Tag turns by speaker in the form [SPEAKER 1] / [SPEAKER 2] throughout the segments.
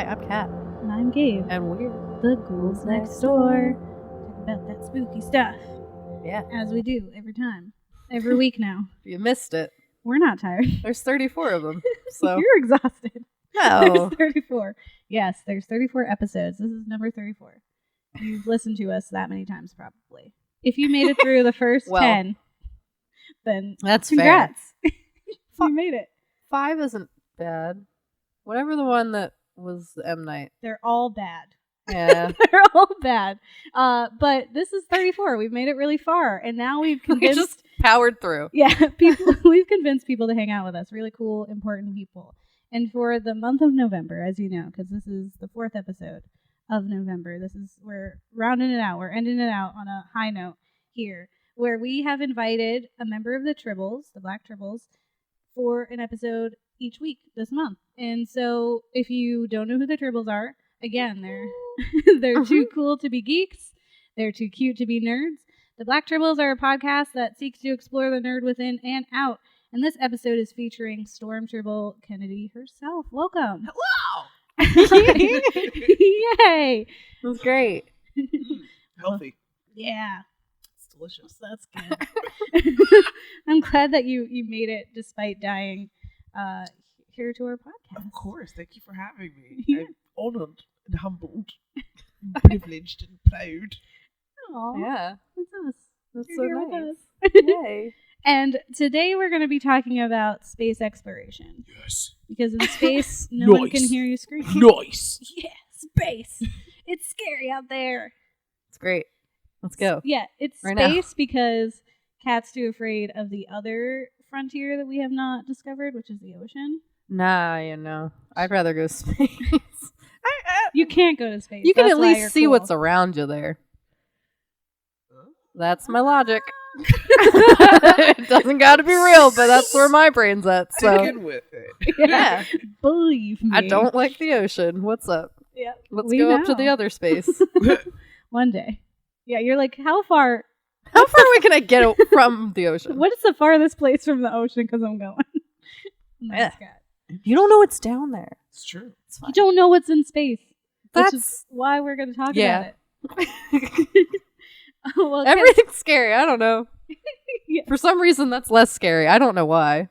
[SPEAKER 1] I'm Kat.
[SPEAKER 2] And I'm Gabe.
[SPEAKER 1] And we're
[SPEAKER 2] the Ghouls next door. Talk about that spooky stuff.
[SPEAKER 1] Yeah.
[SPEAKER 2] As we do every time. Every week now.
[SPEAKER 1] If you missed it.
[SPEAKER 2] We're not tired.
[SPEAKER 1] There's 34 of them. So
[SPEAKER 2] You're exhausted.
[SPEAKER 1] No.
[SPEAKER 2] There's 34. Yes, there's 34 episodes. This is number 34. You've listened to us that many times, probably. If you made it through the first 10, then
[SPEAKER 1] that's
[SPEAKER 2] congrats.
[SPEAKER 1] fair.
[SPEAKER 2] You made it.
[SPEAKER 1] 5 isn't bad. Whatever the one that was M. Night.
[SPEAKER 2] They're all bad.
[SPEAKER 1] Yeah.
[SPEAKER 2] They're all bad. But this is 34. We've made it really far. And now we've convinced...
[SPEAKER 1] We just powered through.
[SPEAKER 2] Yeah. We've convinced people to hang out with us. Really cool, important people. And for the month of November, as you know, because this is the 4th episode of November, we're rounding it out. We're ending it out on a high note here, where we have invited a member of the Tribbles, the Black Tribbles, for an episode each week this month. And so if you don't know who the Tribbles are, again, they're too cool to be geeks. They're too cute to be nerds. The Black Tribbles are a podcast that seeks to explore the nerd within and out. And this episode is featuring Storm Tribble Kennedy herself. Welcome.
[SPEAKER 3] Hello.
[SPEAKER 2] Yay.
[SPEAKER 1] It was great.
[SPEAKER 3] Healthy.
[SPEAKER 2] Yeah.
[SPEAKER 3] It's delicious.
[SPEAKER 2] That's good. I'm glad that you made it despite dying here to our podcast.
[SPEAKER 3] Of course. Thank you for having me.
[SPEAKER 2] Yeah.
[SPEAKER 3] I'm honored and humbled, and privileged and proud.
[SPEAKER 2] Aww.
[SPEAKER 1] Yeah.
[SPEAKER 2] That's us.
[SPEAKER 1] That's
[SPEAKER 2] You're here
[SPEAKER 1] so
[SPEAKER 2] with
[SPEAKER 1] nice.
[SPEAKER 2] us.
[SPEAKER 1] Yay.
[SPEAKER 2] And today we're going to be talking about space exploration.
[SPEAKER 3] Yes.
[SPEAKER 2] Because in space, no one can
[SPEAKER 3] Nice.
[SPEAKER 2] hear you scream.
[SPEAKER 3] Nice.
[SPEAKER 2] Yeah, space. It's scary out there.
[SPEAKER 1] It's great. Let's go.
[SPEAKER 2] Yeah, it's
[SPEAKER 1] Right now.
[SPEAKER 2] space because Kat's too afraid of the other frontier that we have not discovered, which is the ocean.
[SPEAKER 1] Nah, I'd rather go to space.
[SPEAKER 2] You can't go to space.
[SPEAKER 1] You can
[SPEAKER 2] That's
[SPEAKER 1] at
[SPEAKER 2] why
[SPEAKER 1] least
[SPEAKER 2] you're
[SPEAKER 1] see
[SPEAKER 2] cool.
[SPEAKER 1] what's around you there. That's my logic.
[SPEAKER 2] Ah.
[SPEAKER 1] It doesn't got to be real, but that's where my brain's at. So
[SPEAKER 3] Sticking with it.
[SPEAKER 1] yeah,
[SPEAKER 2] Believe me.
[SPEAKER 1] I don't like the ocean. What's up?
[SPEAKER 2] Yeah,
[SPEAKER 1] Let's
[SPEAKER 2] we
[SPEAKER 1] go up to
[SPEAKER 2] know.
[SPEAKER 1] the other space.
[SPEAKER 2] One day. Yeah, you're like, how far?
[SPEAKER 1] How far away can I get from the ocean?
[SPEAKER 2] What is the farthest place from the ocean? Because I'm going.
[SPEAKER 1] Yeah.
[SPEAKER 2] Scott.
[SPEAKER 1] You don't know what's down there.
[SPEAKER 3] It's true.
[SPEAKER 1] It's fine.
[SPEAKER 2] You don't know what's in space. Which is
[SPEAKER 1] That's
[SPEAKER 2] why we're going to talk
[SPEAKER 1] Yeah.
[SPEAKER 2] about it. Well,
[SPEAKER 1] everything's scary. I don't know.
[SPEAKER 2] Yeah.
[SPEAKER 1] For some reason, that's less scary. I don't know why.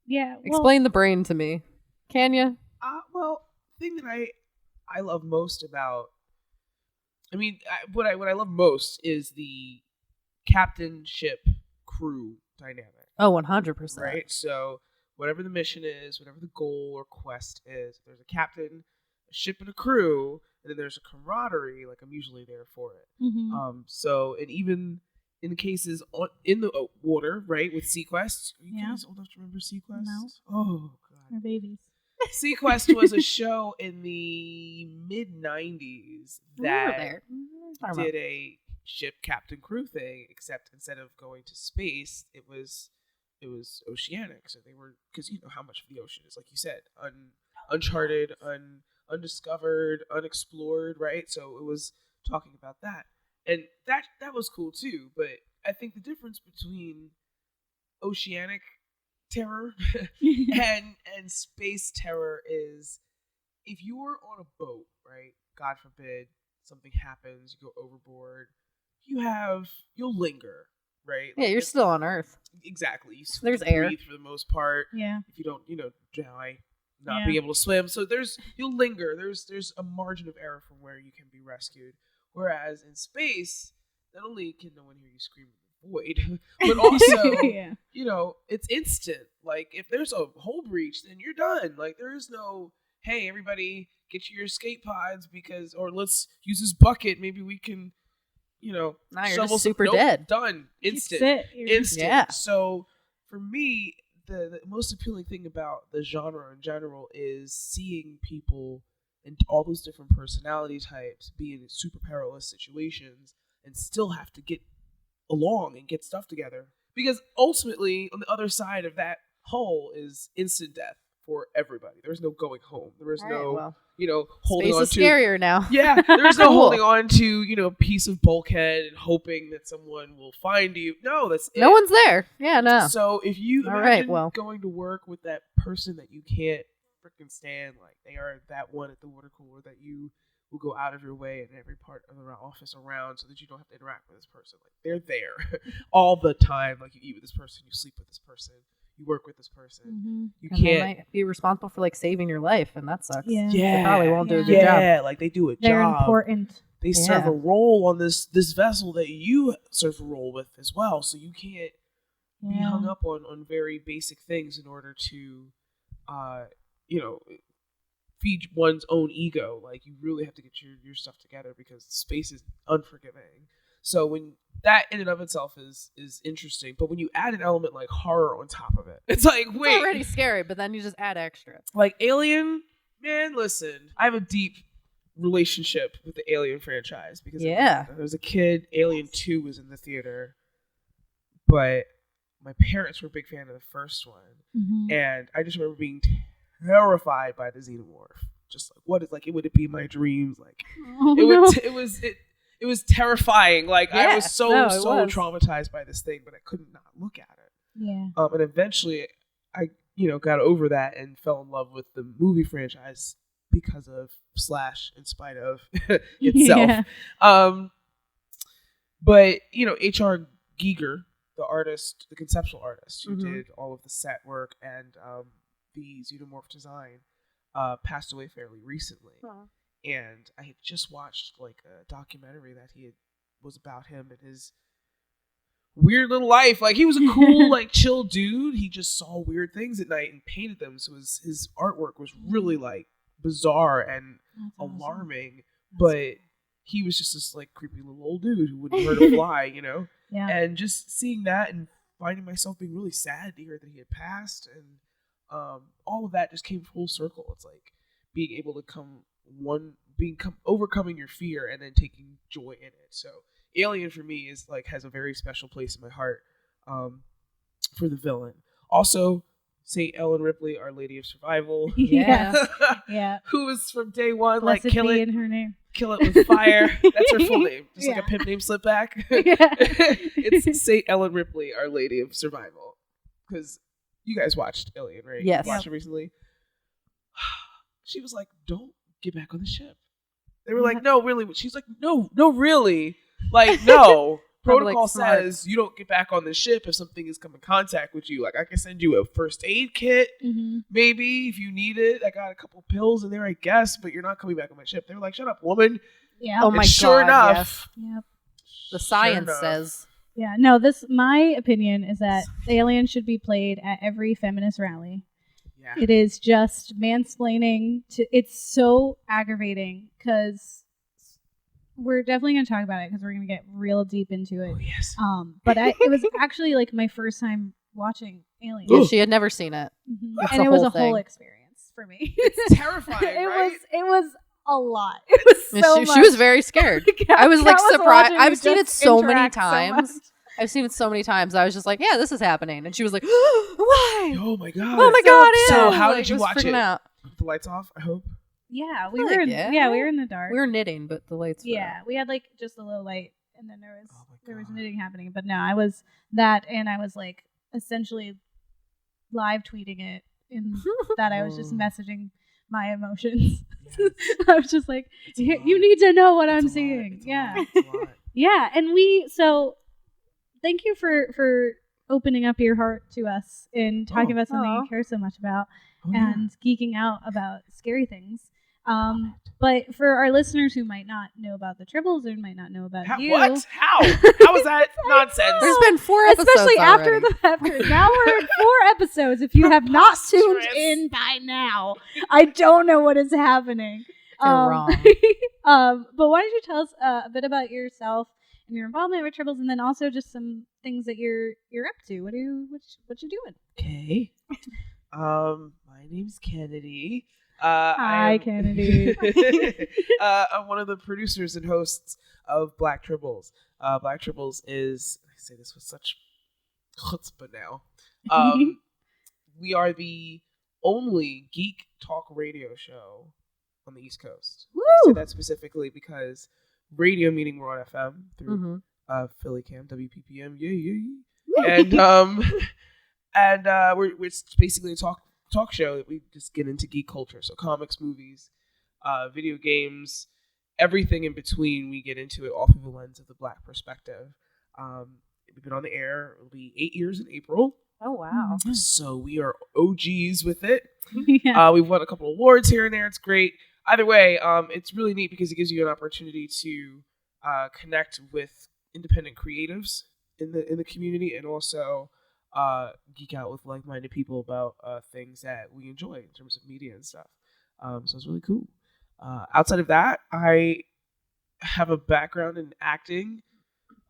[SPEAKER 2] Yeah. Well,
[SPEAKER 1] Explain the brain to me. Can you?
[SPEAKER 3] Well, the thing that I love most about, what I love most is the captain ship crew dynamic.
[SPEAKER 1] Oh, 100%.
[SPEAKER 3] Right? So whatever the mission is, whatever the goal or quest is, there's a captain, a ship, and a crew, and then there's a camaraderie. Like, I'm usually there for it.
[SPEAKER 2] mhm.
[SPEAKER 3] So, and even in cases in the water, right, with Sequest. Are you
[SPEAKER 2] Yeah.
[SPEAKER 3] guys old enough to remember Sequest?
[SPEAKER 2] No.
[SPEAKER 3] Oh God.
[SPEAKER 2] We're babies.
[SPEAKER 3] Sequest was a show in the mid '90s
[SPEAKER 1] We were
[SPEAKER 3] that
[SPEAKER 1] there.
[SPEAKER 3] did a ship captain crew thing, except instead of going to space, it was oceanic. So they were, because you know how much of the ocean is, like you said, uncharted, undiscovered, unexplored, right? So it was talking about that, and that was cool too. But I think the difference between oceanic terror and space terror is, if you're on a boat, right? God forbid something happens, you go overboard, you'll linger, right?
[SPEAKER 1] Yeah, you're still on Earth.
[SPEAKER 3] Exactly.
[SPEAKER 1] There's
[SPEAKER 3] breathe
[SPEAKER 1] air.
[SPEAKER 3] for the most part.
[SPEAKER 2] Yeah.
[SPEAKER 3] If you don't, die, not
[SPEAKER 2] Yeah.
[SPEAKER 3] being able to swim, so you'll linger. There's a margin of error from where you can be rescued. Whereas in space, not only can no one hear you scream in the void, but also,
[SPEAKER 2] Yeah.
[SPEAKER 3] it's instant. Like, if there's a hull breach, then you're done. Like, there is no, hey, everybody, get your escape pods or let's use this bucket. Maybe we can,
[SPEAKER 1] Now you're
[SPEAKER 3] shovel
[SPEAKER 1] just super
[SPEAKER 3] nope,
[SPEAKER 1] dead.
[SPEAKER 3] Done. Instant.
[SPEAKER 2] Sit. You're-
[SPEAKER 3] Instant.
[SPEAKER 1] Yeah.
[SPEAKER 3] So for me, the most appealing thing about the genre in general is seeing people and all those different personality types be in super perilous situations and still have to get along and get stuff together. Because ultimately, on the other side of that hull is instant death for everybody. There's no going home. There is
[SPEAKER 1] All right,
[SPEAKER 3] no,
[SPEAKER 1] well,
[SPEAKER 3] holding
[SPEAKER 1] space
[SPEAKER 3] on
[SPEAKER 1] is
[SPEAKER 3] to.
[SPEAKER 1] scarier now.
[SPEAKER 3] Yeah, there's no
[SPEAKER 1] Cool.
[SPEAKER 3] holding on to, a piece of bulkhead and hoping that someone will find you. No, that's it.
[SPEAKER 1] No one's there. Yeah, no.
[SPEAKER 3] So if you
[SPEAKER 1] All
[SPEAKER 3] imagine
[SPEAKER 1] right, well.
[SPEAKER 3] going to work with that person that you can't freaking stand. Like, they are that one at the water cooler that you will go out of your way in every part of the office around so that you don't have to interact with this person. Like, they're there all the time. Like, you eat with this person, you sleep with this person, you work with this person. You
[SPEAKER 1] And
[SPEAKER 3] can't
[SPEAKER 1] they might be responsible for like saving your life, and that sucks.
[SPEAKER 2] Yeah.
[SPEAKER 1] They probably won't do a good
[SPEAKER 3] Yeah,
[SPEAKER 1] job.
[SPEAKER 3] like they do a
[SPEAKER 2] They're
[SPEAKER 3] job.
[SPEAKER 2] important.
[SPEAKER 3] They serve
[SPEAKER 1] Yeah.
[SPEAKER 3] a role on this vessel that you serve a role with as well. So you can't be hung up on very basic things in order to, feed one's own ego. Like, you really have to get your stuff together because space is unforgiving. So when that in and of itself is interesting, but when you add an element like horror on top of it, it's like, wait,
[SPEAKER 1] It's already scary, but then you just add extra.
[SPEAKER 3] like Alien, man, listen, I have a deep relationship with the Alien franchise because when I was a kid, Alien 2 was in the theater, but my parents were a big fan of the first one, and I just remember being terrified by the xenomorph. Just like, what is, like, it would be my dreams, like it was terrifying. Like, I was so traumatized by this thing, but I couldn't not look at it.
[SPEAKER 2] Yeah.
[SPEAKER 3] And eventually I got over that and fell in love with the movie franchise because of / in spite of itself.
[SPEAKER 2] Yeah.
[SPEAKER 3] But H.R. Giger, the artist, the conceptual artist who did all of the set work and the xenomorph design, passed away fairly recently. And I had just watched like a documentary that was about him and his weird little life. Like, he was a cool, like, chill dude. He just saw weird things at night and painted them. So his artwork was really like bizarre and alarming. But he was just this like creepy little old dude who wouldn't hurt a fly,
[SPEAKER 2] Yeah.
[SPEAKER 3] And just seeing that and finding myself being really sad to hear that he had passed, and all of that just came full circle. It's like being able to overcoming your fear and then taking joy in it. So Alien for me is like has a very special place in my heart for the villain. Also, St. Ellen Ripley, Our Lady of Survival.
[SPEAKER 2] Yeah. Yeah.
[SPEAKER 3] Who was from day one,
[SPEAKER 2] Blessed
[SPEAKER 3] like, kill
[SPEAKER 2] be
[SPEAKER 3] it
[SPEAKER 2] in her name.
[SPEAKER 3] Kill it with fire. That's her full name. Just like a pimp name slip back. It's St. Ellen Ripley, Our Lady of Survival. Because you guys watched Alien, right?
[SPEAKER 1] Yes.
[SPEAKER 3] You watched it recently. She was like, don't get back on the ship. They were like, no, really. She's like, no, really. Like, no. Protocol says you don't get back on the ship if something has come in contact with you. Like, I can send you a first aid kit, maybe, if you need it. I got a couple pills in there, I guess, but you're not coming back on my ship. They were like, shut up, woman.
[SPEAKER 2] Yeah.
[SPEAKER 1] Oh my
[SPEAKER 3] God. Sure enough.
[SPEAKER 1] Yes.
[SPEAKER 2] Yep.
[SPEAKER 1] The science says.
[SPEAKER 2] Yeah. No, my opinion is that Alien should be played at every feminist rally.
[SPEAKER 3] Yeah.
[SPEAKER 2] It is just mansplaining. It's so aggravating because we're definitely going to talk about it because we're going to get real deep into it.
[SPEAKER 3] Oh, yes.
[SPEAKER 2] But it was actually like my first time watching Alien.
[SPEAKER 1] Yeah, she had never seen it.
[SPEAKER 2] And it was a whole experience for me.
[SPEAKER 3] It's terrifying, right?
[SPEAKER 2] It was a lot. It was so much.
[SPEAKER 1] She was very scared. I was like surprised. I've seen it so many
[SPEAKER 2] interact so
[SPEAKER 1] times.
[SPEAKER 2] much.
[SPEAKER 1] I've seen it so many times. I was just like, yeah, this is happening. And she was like, why?
[SPEAKER 3] Oh my God.
[SPEAKER 1] Oh my God.
[SPEAKER 3] So
[SPEAKER 1] yeah.
[SPEAKER 3] how
[SPEAKER 1] Like,
[SPEAKER 3] did you
[SPEAKER 1] was
[SPEAKER 3] watch
[SPEAKER 1] freaking
[SPEAKER 3] it?
[SPEAKER 1] Out.
[SPEAKER 3] With the lights off, I hope.
[SPEAKER 2] Yeah, we
[SPEAKER 1] Like,
[SPEAKER 2] were.
[SPEAKER 1] yeah.
[SPEAKER 2] We were in the dark.
[SPEAKER 1] We were knitting, but the lights were
[SPEAKER 2] Yeah, we had like just a little light, and then there was
[SPEAKER 3] God.
[SPEAKER 2] knitting happening. But no, I was that, and I was like essentially live tweeting it in that I was just messaging my emotions.
[SPEAKER 3] Yes.
[SPEAKER 2] I was just like, you need to know what I'm seeing. Yeah, yeah, and so thank you for opening up your heart to us and talking about something you care so much about and geeking out about scary things. But for our listeners who might not know about the Tribbles or might not know about you.
[SPEAKER 3] What? How is that nonsense?
[SPEAKER 1] There's been 4 episodes
[SPEAKER 2] especially after
[SPEAKER 1] already.
[SPEAKER 2] now we're at 4 episodes. If you have not tuned in by now, I don't know what is happening.
[SPEAKER 1] You're wrong.
[SPEAKER 2] But why don't you tell us a bit about yourself and your involvement with Tribbles, and then also just some things that you're up to. What you doing?
[SPEAKER 3] Okay. My name's Kennedy.
[SPEAKER 2] Hi, Kennedy.
[SPEAKER 3] I'm one of the producers and hosts of Black Tribbles. Black Tribbles is, I say this with such chutzpah now. We are the only geek talk radio show on the East Coast.
[SPEAKER 2] Woo!
[SPEAKER 3] I say that specifically because radio, meaning we're on FM through Philly Cam, WPPM, yeah. And we're basically a talk talk show that we just get into geek culture. So comics, movies, video games, everything in between. We get into it all through the lens of the Black perspective. We've been on the air. It'll be 8 years in April.
[SPEAKER 1] Oh, wow.
[SPEAKER 3] So we are OGs with it.
[SPEAKER 2] Yeah.
[SPEAKER 3] We've won a couple awards here and there. It's great. Either way, it's really neat because it gives you an opportunity to connect with independent creatives in the community, and also geek out with like-minded people about things that we enjoy in terms of media and stuff. So it's really cool. Outside of that, I have a background in acting,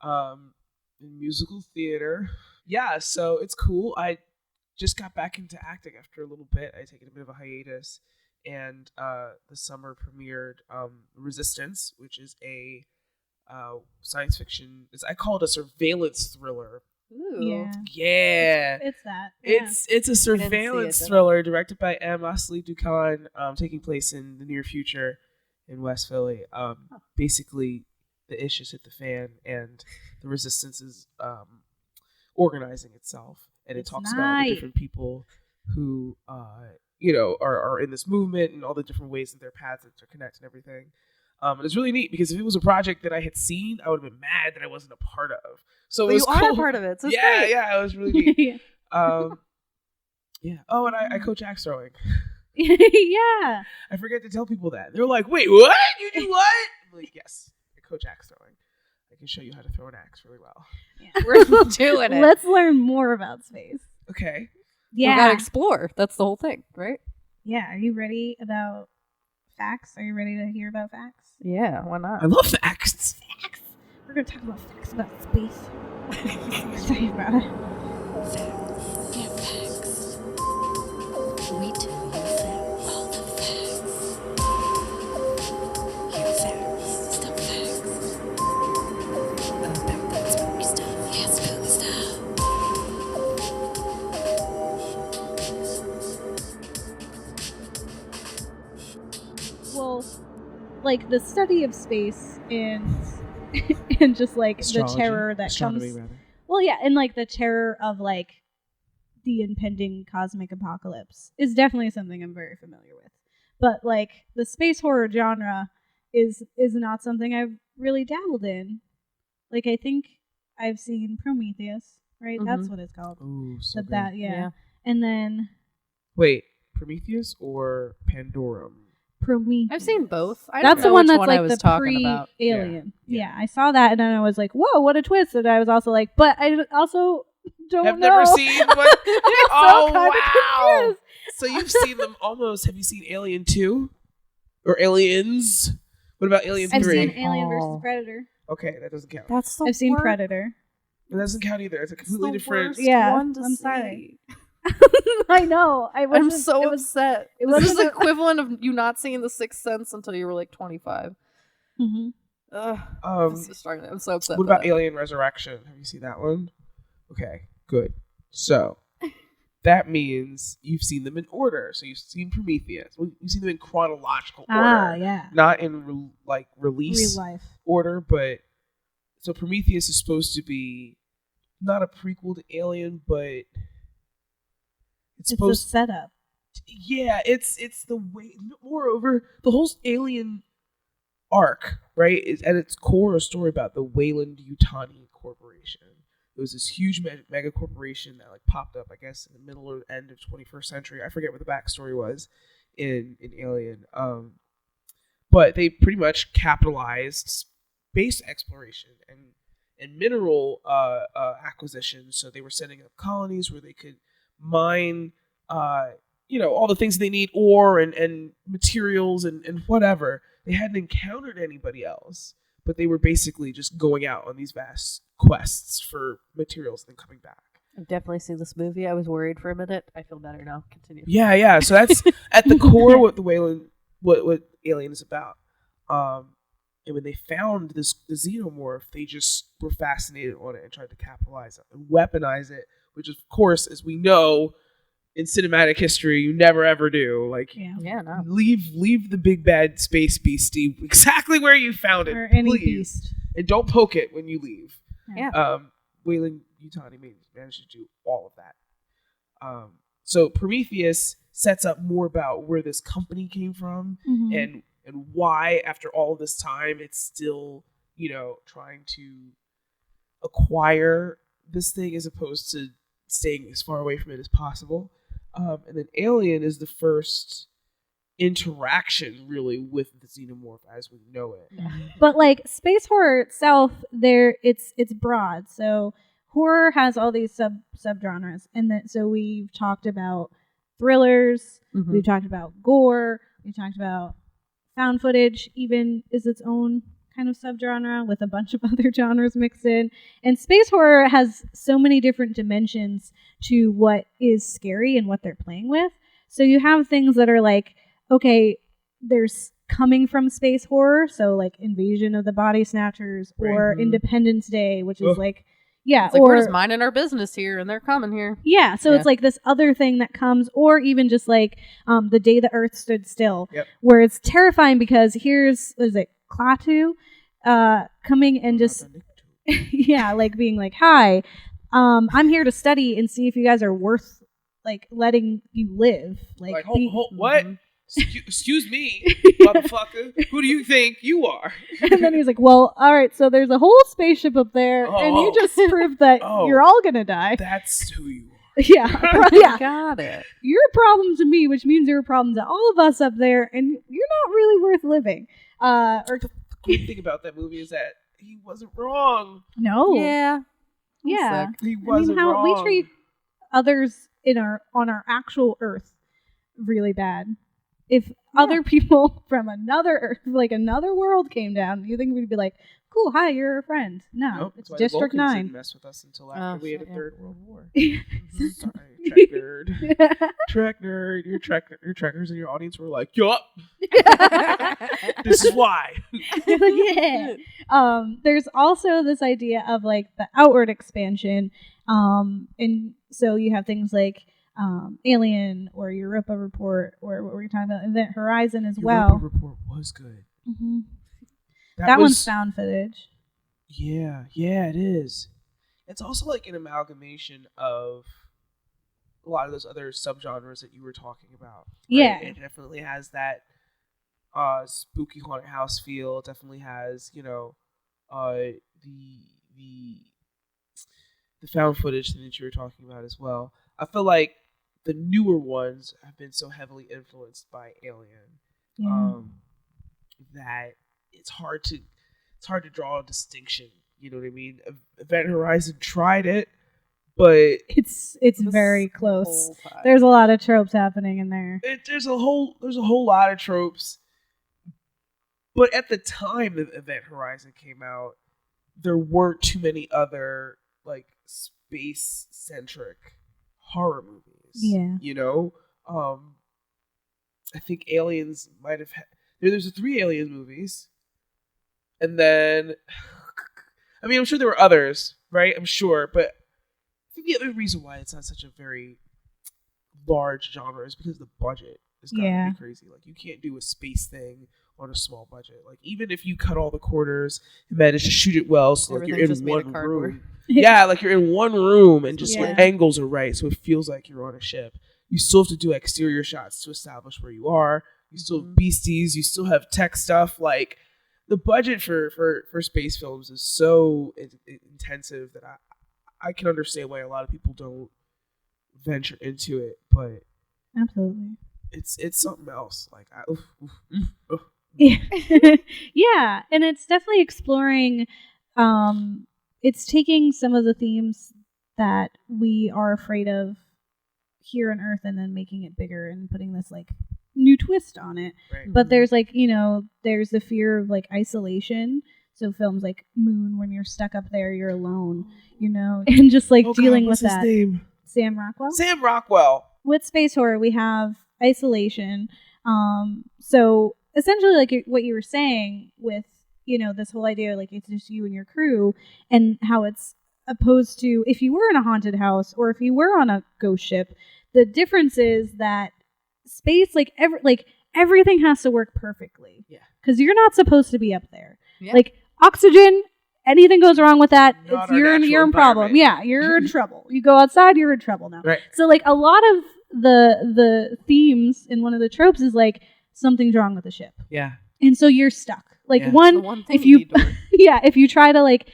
[SPEAKER 3] in musical theater. Yeah, so it's cool. I just got back into acting after a little bit. I taken a bit of a hiatus, and the summer premiered Resistance, which is a science fiction. I call it a surveillance thriller.
[SPEAKER 1] Ooh.
[SPEAKER 2] Yeah. It's that. Yeah.
[SPEAKER 3] It's a surveillance thriller directed by M. Asli Dukan, taking place in the near future in West Philly. Basically, the ish has hit the fan, and the resistance is organizing itself, and it talks about the different people who are in this movement and all the different ways that their paths interconnect and everything. And it's really neat because if it was a project that I had seen, I would have been mad that I wasn't a part of. So it was
[SPEAKER 1] you
[SPEAKER 3] cool.
[SPEAKER 1] are a part of it. So it's
[SPEAKER 3] yeah,
[SPEAKER 1] great.
[SPEAKER 3] yeah, it was really neat.
[SPEAKER 2] Yeah.
[SPEAKER 3] Yeah. Oh, and I coach axe throwing.
[SPEAKER 2] Yeah.
[SPEAKER 3] I forget to tell people that. They're like, "Wait, what? You do what?" I'm like, "Yes, I coach axe throwing. I can show you how to throw an axe really well."
[SPEAKER 2] Yeah.
[SPEAKER 1] We're doing it.
[SPEAKER 2] Let's learn more about space.
[SPEAKER 3] Okay.
[SPEAKER 2] Yeah.
[SPEAKER 1] We gotta explore. That's the whole thing, right?
[SPEAKER 2] Yeah. Are you ready about facts? Are you ready to hear about facts?
[SPEAKER 1] Yeah, why not?
[SPEAKER 3] I love facts.
[SPEAKER 2] Facts. We're gonna talk about facts about space. I'm excited about it.
[SPEAKER 4] Facts. Yeah, facts. We tell you facts. All the facts. Hear facts. Stuff facts. About that spooky stuff. Yeah, spooky stuff.
[SPEAKER 2] Well, like the study of space and and just like
[SPEAKER 3] Astrology.
[SPEAKER 2] the terror that
[SPEAKER 3] Astronomy,
[SPEAKER 2] comes.
[SPEAKER 3] rather.
[SPEAKER 2] Well, yeah, and like the terror of like the impending cosmic apocalypse is definitely something I'm very familiar with. But like the space horror genre is not something I've really dabbled in. Like I think I've seen Prometheus, right?
[SPEAKER 1] Mhm.
[SPEAKER 2] That's what it's called.
[SPEAKER 3] Ooh, so
[SPEAKER 2] The
[SPEAKER 3] good.
[SPEAKER 2] bat, yeah.
[SPEAKER 1] Yeah.
[SPEAKER 2] And then
[SPEAKER 3] Wait, Prometheus or Pandorum?
[SPEAKER 2] Prometheus.
[SPEAKER 1] I've seen both. I
[SPEAKER 2] That's
[SPEAKER 1] don't
[SPEAKER 2] the
[SPEAKER 1] know
[SPEAKER 2] one
[SPEAKER 1] which
[SPEAKER 2] that's
[SPEAKER 1] one
[SPEAKER 2] like
[SPEAKER 1] I was
[SPEAKER 2] the
[SPEAKER 1] talking about.
[SPEAKER 2] pre-alien.
[SPEAKER 3] Yeah.
[SPEAKER 2] Yeah, I saw that and then I was like, "Whoa, what a twist!" And I was also like, "But I also don't
[SPEAKER 3] Have
[SPEAKER 2] know."
[SPEAKER 3] never seen what?
[SPEAKER 2] I'm
[SPEAKER 3] Oh,
[SPEAKER 2] so kind
[SPEAKER 3] wow.
[SPEAKER 2] of confused.
[SPEAKER 3] So you've seen them almost. Have you seen Alien 2? Or Aliens? What about Alien
[SPEAKER 2] I've
[SPEAKER 3] 3?
[SPEAKER 2] seen Alien
[SPEAKER 1] Oh.
[SPEAKER 2] versus Predator.
[SPEAKER 3] Okay, that doesn't count.
[SPEAKER 1] That's the
[SPEAKER 2] I've seen
[SPEAKER 1] worst-
[SPEAKER 2] Predator.
[SPEAKER 3] It doesn't count either. It's a completely
[SPEAKER 1] the
[SPEAKER 3] different.
[SPEAKER 1] worst
[SPEAKER 2] Yeah,
[SPEAKER 1] one to
[SPEAKER 2] I'm
[SPEAKER 1] see.
[SPEAKER 2] sorry. I know.
[SPEAKER 1] I'm so upset.
[SPEAKER 2] it
[SPEAKER 1] This is
[SPEAKER 2] wasn't
[SPEAKER 1] the equivalent of you not seeing The Sixth Sense until you were like 25.
[SPEAKER 2] Mhm.
[SPEAKER 1] Ugh, this is struggling. I'm so upset.
[SPEAKER 3] What
[SPEAKER 1] by
[SPEAKER 3] about
[SPEAKER 1] that.
[SPEAKER 3] Alien Resurrection? Have you seen that one? Okay, good. So that means you've seen them in order. So you've seen Prometheus. Well, you've seen them in chronological order,
[SPEAKER 2] Ah, yeah.
[SPEAKER 3] not in release
[SPEAKER 2] Real life.
[SPEAKER 3] order. But so Prometheus is supposed to be not a prequel to Alien, but it's
[SPEAKER 2] It's a
[SPEAKER 3] supposed.
[SPEAKER 2] setup.
[SPEAKER 3] Yeah, it's the way. Moreover, the whole Alien arc, right, is at its core a story about the Weyland-Yutani Corporation. It was this huge mega corporation that like popped up, I guess, in the middle or end of 21st century. I forget what the backstory was in Alien. But they pretty much capitalized space exploration and mineral acquisition. So they were setting up colonies where they could mine, all the things they need, ore and materials and whatever. They hadn't encountered anybody else, but they were basically just going out on these vast quests for materials and then coming back.
[SPEAKER 1] I've definitely seen this movie. I was worried for a minute. I feel better now. Continue.
[SPEAKER 3] Yeah. So that's at the core what the Weyland, what Alien is about. And when they found the xenomorph, they just were fascinated on it and tried to capitalize it and weaponize it, which of course, as we know, in cinematic history, you never ever do. Like,
[SPEAKER 1] Yeah, no.
[SPEAKER 3] leave the big bad space beastie exactly where you found it,
[SPEAKER 2] Or any
[SPEAKER 3] please.
[SPEAKER 2] beast.
[SPEAKER 3] And don't poke it when you leave.
[SPEAKER 1] Yeah.
[SPEAKER 3] Weyland Yutani managed to do all of that. So Prometheus sets up more about where this company came from and why after all this time it's still, trying to acquire this thing as opposed to staying as far away from it as possible. And then Alien is the first interaction really with the xenomorph as we know it.
[SPEAKER 2] But like space horror itself, it's broad. So horror has all these subgenres, and so we've talked about thrillers, we've talked about gore, we've talked about found footage. Even is its own kind of subgenre with a bunch of other genres mixed in. And space horror has so many different dimensions to what is scary and what they're playing with. So you have things that are like, okay, there's coming from space horror, so like Invasion of the Body Snatchers or Independence Day, which is like,
[SPEAKER 1] it's like, we're just minding our business here and they're coming here.
[SPEAKER 2] Yeah, so it's like this other thing that comes, or even just like The Day the Earth Stood Still, where it's terrifying because here's, what is it, Klaatu coming and just, like being like, hi, I'm here to study and see if you guys are worth like letting you live. Like
[SPEAKER 3] what? Excuse me, motherfucker. Who do you think you are?
[SPEAKER 2] And then he's like, well, all right, so there's a whole spaceship up there, and you just proved that you're all gonna die.
[SPEAKER 3] That's who you are.
[SPEAKER 2] Yeah.
[SPEAKER 1] Got it.
[SPEAKER 2] You're a problem to me, which means you're a problem to all of us up there, and you're not really worth living.
[SPEAKER 3] The great thing about that movie is that he wasn't wrong.
[SPEAKER 2] No.
[SPEAKER 1] Yeah.
[SPEAKER 3] He wasn't wrong.
[SPEAKER 2] We treat others on our actual Earth really bad. If other people from another Earth, like another world came down, you think we'd be like, cool, hi, you're a friend. No,
[SPEAKER 3] nope,
[SPEAKER 2] it's District 9.
[SPEAKER 3] Didn't mess with us until after we had a Third World War. Sorry, track nerd. Your trackers in your audience were like, yup. This is why.
[SPEAKER 2] There's also this idea of like the outward expansion. And so you have things like Alien or Europa Report, or what were we talking about? Event Horizon as well.
[SPEAKER 3] Europa Report was good.
[SPEAKER 2] That one's found footage.
[SPEAKER 3] Yeah, it is. It's also like an amalgamation of a lot of those other subgenres that you were talking about. Right?
[SPEAKER 2] Yeah.
[SPEAKER 3] It definitely has that spooky haunted house feel. It definitely has, the found footage thing that you were talking about as well. I feel like the newer ones have been so heavily influenced by Alien that it's hard to draw a distinction. You know what I mean? Event Horizon tried it, but
[SPEAKER 2] it's very close. There's a lot of tropes happening in there.
[SPEAKER 3] There's a whole lot of tropes. But at the time that Event Horizon came out, there weren't too many other like space centric horror movies.
[SPEAKER 2] Yeah.
[SPEAKER 3] I think Aliens might have had there's 3 Aliens movies. And then I mean, I'm sure there were others, right? I'm sure, but I think the other reason why it's not such a very large genre is because the budget is gotta be crazy. Like, you can't do a space thing on a small budget. Like, even if you cut all the corners and manage to shoot it well, so like you're in one room. Yeah, like you're in one room and just like angles are right, so it feels like you're on a ship. You still have to do exterior shots to establish where you are. You still have beasties. You still have tech stuff. Like, the budget for space films is so intensive that I can understand why a lot of people don't venture into it. But
[SPEAKER 2] absolutely,
[SPEAKER 3] it's something else. Like,
[SPEAKER 2] yeah, and it's definitely exploring. It's taking some of the themes that we are afraid of here on Earth and then making it bigger and putting this like new twist on it.
[SPEAKER 3] Right.
[SPEAKER 2] But there's like, there's the fear of like isolation. So films like Moon, when you're stuck up there, you're alone, and just like dealing with that.
[SPEAKER 3] Name?
[SPEAKER 2] Sam Rockwell.
[SPEAKER 3] Sam Rockwell.
[SPEAKER 2] With space horror, we have isolation. So essentially, like what you were saying with, this whole idea, like it's just you and your crew, and how it's opposed to if you were in a haunted house or if you were on a ghost ship. The difference is that space, everything has to work perfectly. Yeah. Because you're not supposed to be up there. Yeah. Like oxygen, anything goes wrong with that, you're in problem. Yeah, you're in trouble. You go outside, you're in trouble now.
[SPEAKER 3] Right.
[SPEAKER 2] So like a lot of the themes in one of the tropes is like something's wrong with the ship,
[SPEAKER 3] Yeah.
[SPEAKER 2] and so you're stuck. Like
[SPEAKER 3] Yeah.
[SPEAKER 1] The one thing
[SPEAKER 2] if you
[SPEAKER 1] need to work.
[SPEAKER 2] yeah, if you try to like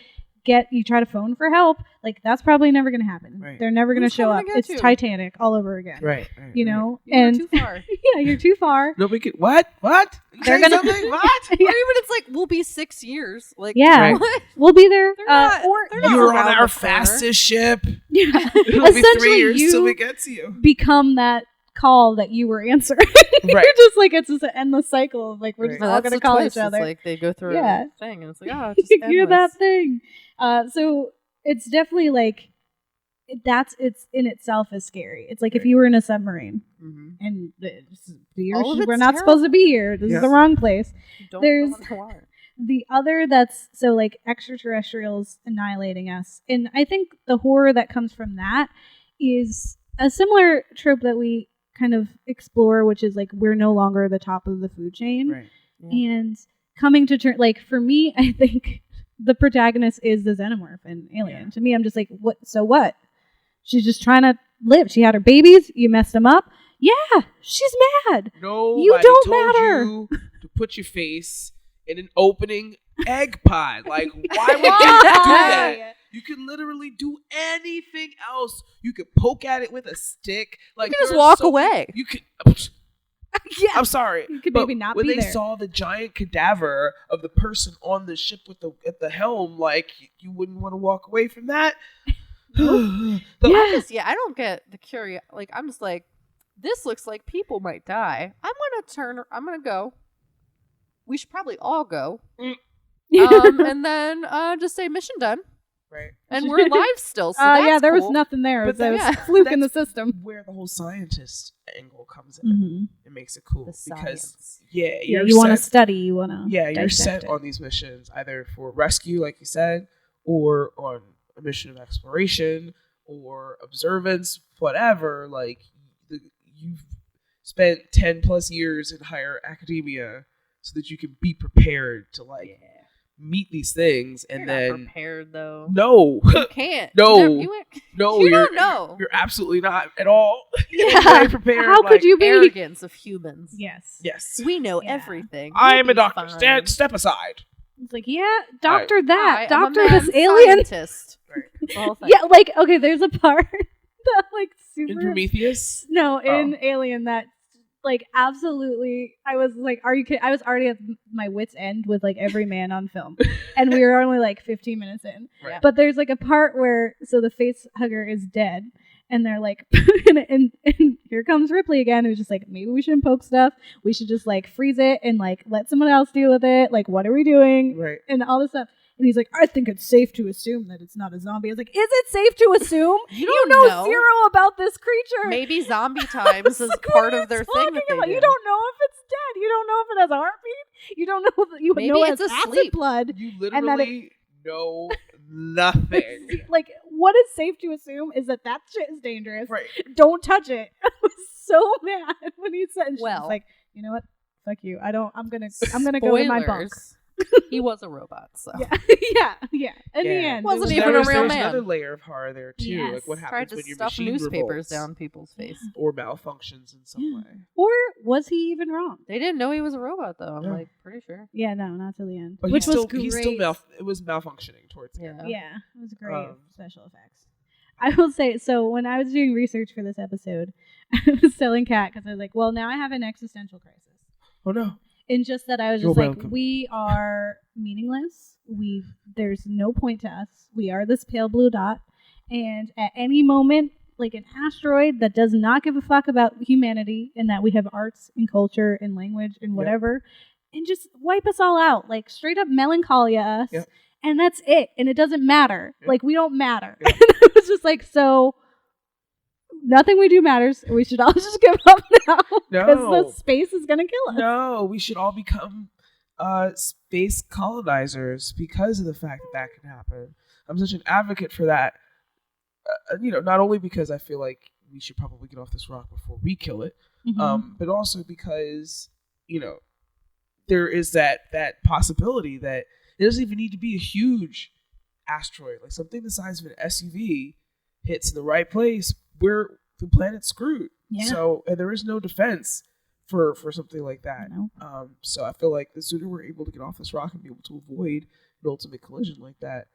[SPEAKER 2] try to phone for help, like that's probably never going to happen.
[SPEAKER 3] Right.
[SPEAKER 2] They're never going to
[SPEAKER 1] Who's
[SPEAKER 2] show
[SPEAKER 1] coming
[SPEAKER 2] up.
[SPEAKER 1] to get
[SPEAKER 2] It's
[SPEAKER 1] you?
[SPEAKER 2] Titanic all over again.
[SPEAKER 3] Right.
[SPEAKER 2] You know,
[SPEAKER 1] You're
[SPEAKER 2] and
[SPEAKER 1] too far.
[SPEAKER 2] yeah, you're too far.
[SPEAKER 3] Nobody could. What?
[SPEAKER 2] They're
[SPEAKER 3] Say
[SPEAKER 2] gonna-
[SPEAKER 3] something? What?
[SPEAKER 1] Or even it's like we'll be 6 years. Like
[SPEAKER 2] Yeah,
[SPEAKER 3] Right.
[SPEAKER 1] what?
[SPEAKER 2] we'll be there.
[SPEAKER 1] They're not-
[SPEAKER 2] Or
[SPEAKER 1] they're not
[SPEAKER 3] You were
[SPEAKER 1] around
[SPEAKER 3] on
[SPEAKER 1] the
[SPEAKER 3] our
[SPEAKER 1] corner.
[SPEAKER 3] fastest ship.
[SPEAKER 2] yeah,
[SPEAKER 3] It'll be 3
[SPEAKER 2] essentially
[SPEAKER 3] years till we
[SPEAKER 2] you
[SPEAKER 3] get to you.
[SPEAKER 2] become that call that you were answering.
[SPEAKER 3] Right.
[SPEAKER 2] You're just like it's just an endless cycle of like we're just
[SPEAKER 1] No,
[SPEAKER 2] all
[SPEAKER 1] that's
[SPEAKER 2] going to
[SPEAKER 1] the
[SPEAKER 2] call
[SPEAKER 1] twist.
[SPEAKER 2] each other.
[SPEAKER 1] It's like they go through
[SPEAKER 2] Yeah.
[SPEAKER 1] a thing, and it's like, oh, it's just
[SPEAKER 2] You're that
[SPEAKER 1] endless.
[SPEAKER 2] thing. So it's definitely like it's in itself is scary. It's like if
[SPEAKER 3] Right.
[SPEAKER 2] you were in a submarine
[SPEAKER 1] Mhm.
[SPEAKER 2] and
[SPEAKER 1] All of
[SPEAKER 2] we're
[SPEAKER 1] it's
[SPEAKER 2] not supposed to be here. This
[SPEAKER 3] Yeah.
[SPEAKER 2] is the wrong place.
[SPEAKER 1] Don't
[SPEAKER 2] There's-
[SPEAKER 1] go underwater.
[SPEAKER 2] The other that's so like extraterrestrials annihilating us, and I think the horror that comes from that is a similar trope that we kind of explore, which is like we're no longer the top of the food chain.
[SPEAKER 3] Right.
[SPEAKER 2] And coming to terms, like for me, I think the protagonist is the xenomorph and alien.
[SPEAKER 3] Yeah.
[SPEAKER 2] To me, I'm just like, what? So what? She's just trying to live. She had her babies. You messed them up. Yeah, she's mad.
[SPEAKER 3] Nobody
[SPEAKER 2] You don't
[SPEAKER 3] told
[SPEAKER 2] matter.
[SPEAKER 3] you to put your face in an opening egg pod. Like, why would you do that? You can literally do anything else. You could poke at it with a stick. Like,
[SPEAKER 1] You can just
[SPEAKER 3] there are
[SPEAKER 1] walk
[SPEAKER 3] so many-
[SPEAKER 1] away.
[SPEAKER 3] You could.
[SPEAKER 2] Yeah.
[SPEAKER 3] I'm sorry.
[SPEAKER 2] You could
[SPEAKER 3] but
[SPEAKER 2] maybe not
[SPEAKER 3] when
[SPEAKER 2] be
[SPEAKER 3] they
[SPEAKER 2] there.
[SPEAKER 3] saw the giant cadaver of the person on the ship with at the helm, like you wouldn't want to walk away from that. The-
[SPEAKER 2] Yeah.
[SPEAKER 1] I don't get the curious. Like, I'm just like, this looks like people might die. I'm gonna go. We should probably all go. And then just say mission done.
[SPEAKER 3] Right.
[SPEAKER 1] And we're alive still. So that's
[SPEAKER 2] yeah, there was
[SPEAKER 1] cool.
[SPEAKER 2] nothing there.
[SPEAKER 3] But
[SPEAKER 2] There was
[SPEAKER 1] that's-
[SPEAKER 2] a fluke in the
[SPEAKER 3] that's
[SPEAKER 2] system.
[SPEAKER 3] Where the whole scientist angle comes in.
[SPEAKER 2] Mm-hmm.
[SPEAKER 3] It makes it cool
[SPEAKER 1] The
[SPEAKER 3] because
[SPEAKER 1] science.
[SPEAKER 2] Yeah,
[SPEAKER 3] you're
[SPEAKER 2] you want to
[SPEAKER 3] set-
[SPEAKER 2] study. You want to.
[SPEAKER 3] you're sent on these missions either for rescue, like you said, or on a mission of exploration or observance, whatever. Like you've spent 10 plus years in higher academia so that you can be prepared to meet these things, and
[SPEAKER 1] You're
[SPEAKER 3] then
[SPEAKER 1] not prepared though.
[SPEAKER 3] no,
[SPEAKER 1] You can't.
[SPEAKER 3] No.
[SPEAKER 1] You
[SPEAKER 3] no,
[SPEAKER 1] You
[SPEAKER 3] you're
[SPEAKER 1] don't know.
[SPEAKER 3] You're absolutely not at all.
[SPEAKER 2] Yeah.
[SPEAKER 3] You're prepared.
[SPEAKER 2] How could
[SPEAKER 3] like,
[SPEAKER 2] you be?
[SPEAKER 1] arrogance of humans.
[SPEAKER 2] Yes.
[SPEAKER 3] Yes.
[SPEAKER 1] We know
[SPEAKER 2] Yeah.
[SPEAKER 1] everything.
[SPEAKER 3] I
[SPEAKER 1] We'll
[SPEAKER 3] am a
[SPEAKER 1] be
[SPEAKER 3] doctor.
[SPEAKER 1] fine.
[SPEAKER 3] Step aside.
[SPEAKER 2] It's like, yeah, doctor that,
[SPEAKER 1] Hi, I'm a
[SPEAKER 2] doctor this
[SPEAKER 1] mad
[SPEAKER 2] alien.
[SPEAKER 1] scientist.
[SPEAKER 3] Right.
[SPEAKER 1] The whole thing.
[SPEAKER 2] Yeah, like okay, there's a part that like super
[SPEAKER 3] In Prometheus.
[SPEAKER 2] no
[SPEAKER 3] Oh.
[SPEAKER 2] in Alien that like absolutely I was like, are you kidding? I was already at my wit's end with like every man on film, and we were only like 15 minutes in.
[SPEAKER 3] Right.
[SPEAKER 2] But there's like a part where so the face hugger is dead, and they're like, and here comes Ripley again, who's just like, maybe we shouldn't poke stuff. We should just like freeze it and like let someone else deal with it. Like, what are we doing?
[SPEAKER 3] Right.
[SPEAKER 2] And all this stuff. And he's like, I think it's safe to assume that it's not a zombie. I was like, is it safe to assume?
[SPEAKER 1] You
[SPEAKER 2] You
[SPEAKER 1] don't
[SPEAKER 2] know
[SPEAKER 1] know.
[SPEAKER 2] zero about this creature.
[SPEAKER 1] Maybe zombie times is
[SPEAKER 2] Like, what
[SPEAKER 1] part
[SPEAKER 2] are
[SPEAKER 1] of
[SPEAKER 2] you
[SPEAKER 1] their thing
[SPEAKER 2] talking
[SPEAKER 1] that they
[SPEAKER 2] about?
[SPEAKER 1] do.
[SPEAKER 2] You don't know if it's dead. You don't know if it has a heartbeat. You don't know that you
[SPEAKER 1] Maybe
[SPEAKER 2] know
[SPEAKER 1] it's
[SPEAKER 2] it's acid
[SPEAKER 1] asleep.
[SPEAKER 2] blood.
[SPEAKER 3] You
[SPEAKER 2] And that
[SPEAKER 3] literally know nothing.
[SPEAKER 2] Like, what is safe to assume is that shit is dangerous.
[SPEAKER 3] Right.
[SPEAKER 2] Don't touch it. I was so mad when he said, and she was
[SPEAKER 1] Well.
[SPEAKER 2] like, you know what? Fuck you. I'm gonna go in my bunk.
[SPEAKER 1] Spoilers. He was a robot, so.
[SPEAKER 2] Yeah. In the end,
[SPEAKER 1] Wasn't
[SPEAKER 2] it was
[SPEAKER 1] even
[SPEAKER 2] very-
[SPEAKER 1] a real
[SPEAKER 3] there's
[SPEAKER 1] man.
[SPEAKER 3] another layer of horror there too.
[SPEAKER 2] Yes.
[SPEAKER 3] Like what
[SPEAKER 1] Tried
[SPEAKER 3] happens
[SPEAKER 1] to
[SPEAKER 3] when your
[SPEAKER 1] stuff
[SPEAKER 3] machine
[SPEAKER 1] newspapers
[SPEAKER 3] revolts
[SPEAKER 1] down people's face.
[SPEAKER 3] or malfunctions in some
[SPEAKER 2] Yeah.
[SPEAKER 3] way.
[SPEAKER 2] Or was he even wrong?
[SPEAKER 1] They didn't know he was a robot, though. I'm
[SPEAKER 3] Yeah.
[SPEAKER 1] like pretty sure.
[SPEAKER 2] Yeah, no, not till the end.
[SPEAKER 3] But
[SPEAKER 2] Which was great.
[SPEAKER 3] it was malfunctioning towards the end.
[SPEAKER 1] Yeah.
[SPEAKER 2] Yeah, it was great
[SPEAKER 3] Um,
[SPEAKER 2] special effects. I will say, so when I was doing research for this episode, I was telling Kat because I was like, well, now I have an existential crisis.
[SPEAKER 3] Oh no.
[SPEAKER 2] In just that I was
[SPEAKER 3] You're
[SPEAKER 2] just like,
[SPEAKER 3] welcome.
[SPEAKER 2] we are meaningless. There's no point to us. We are this pale blue dot. And at any moment, like an asteroid that does not give a fuck about humanity and that we have arts and culture and language and whatever, and just wipe us all out. Like straight up melancholia us.
[SPEAKER 3] Yep.
[SPEAKER 2] And that's it. And it doesn't matter.
[SPEAKER 3] Yep.
[SPEAKER 2] Like we don't matter.
[SPEAKER 3] Yep.
[SPEAKER 2] And I was just like, so nothing we do matters. We should all just give up now. Because
[SPEAKER 3] No.
[SPEAKER 2] the space is going to kill us.
[SPEAKER 3] No, we should all become space colonizers because of the fact that can happen. I'm such an advocate for that. Not only because I feel like we should probably get off this rock before we kill it,
[SPEAKER 2] Mhm.
[SPEAKER 3] but also because there is that possibility that it doesn't even need to be a huge asteroid, like something the size of an SUV hits in the right place, where the planet's screwed.
[SPEAKER 2] Yeah.
[SPEAKER 3] So, and there is no defense for something like that.
[SPEAKER 2] No.
[SPEAKER 3] So I feel like the sooner we're able to get off this rock and be able to avoid an ultimate collision like that,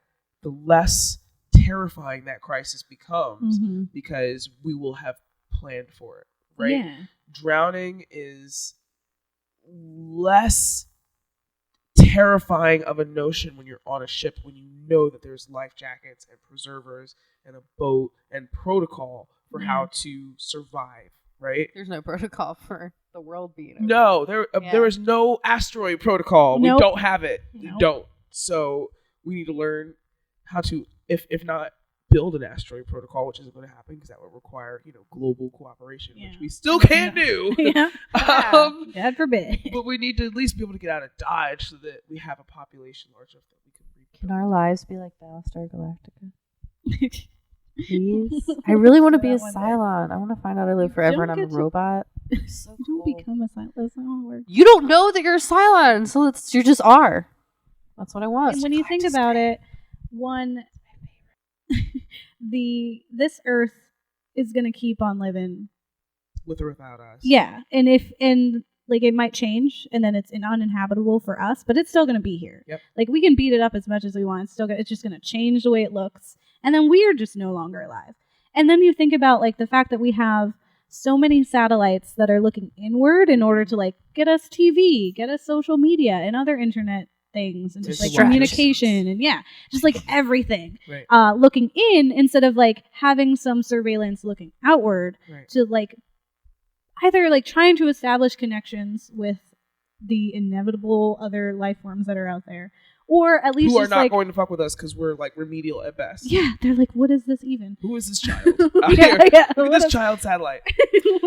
[SPEAKER 3] the less terrifying that crisis becomes, because we will have planned for it, right?
[SPEAKER 2] Yeah.
[SPEAKER 3] Drowning is less terrifying of a notion when you're on a ship, when you know that there's life jackets and preservers and a boat and protocol for how to survive, right?
[SPEAKER 1] There's no protocol for the world being over.
[SPEAKER 3] No, there is no asteroid protocol.
[SPEAKER 2] Nope.
[SPEAKER 3] We don't have it. We
[SPEAKER 2] Nope.
[SPEAKER 3] don't. So we need to learn how to, if not build an asteroid protocol, which isn't going to happen because that would require, global cooperation, which we still can't do.
[SPEAKER 2] Yeah. God forbid.
[SPEAKER 3] But we need to at least be able to get out of Dodge so that we have a population large enough that we can rebuild.
[SPEAKER 1] Can our lives be like Battlestar Galactica? Please? I really want to be a Cylon. I want to find out I live forever and I'm a robot. So
[SPEAKER 2] Don't
[SPEAKER 1] cool.
[SPEAKER 2] become a Cylon. That's not how it works.
[SPEAKER 1] You don't know that you're a Cylon, so you just are. That's what I want.
[SPEAKER 2] And when you think about it, this Earth is gonna keep on living
[SPEAKER 3] with or without us.
[SPEAKER 2] Yeah, and it might change, and then it's uninhabitable for us, but it's still gonna be here.
[SPEAKER 3] Yep.
[SPEAKER 2] Like we can beat it up as much as we want. It's just gonna change the way it looks, and then we are just no longer alive. And then you think about like the fact that we have so many satellites that are looking inward in order to like get us TV, get us social media, and other internet things, and just like communication, and just like everything.
[SPEAKER 3] Right.
[SPEAKER 2] Looking in instead of like having some surveillance looking outward to like either like trying to establish connections with the inevitable other life forms that are out there, or at least
[SPEAKER 3] who are
[SPEAKER 2] just,
[SPEAKER 3] not
[SPEAKER 2] like,
[SPEAKER 3] going to fuck with us because we're like remedial at best.
[SPEAKER 2] Yeah, they're like, what is this even?
[SPEAKER 3] Who is this child out here? Look at this child satellite.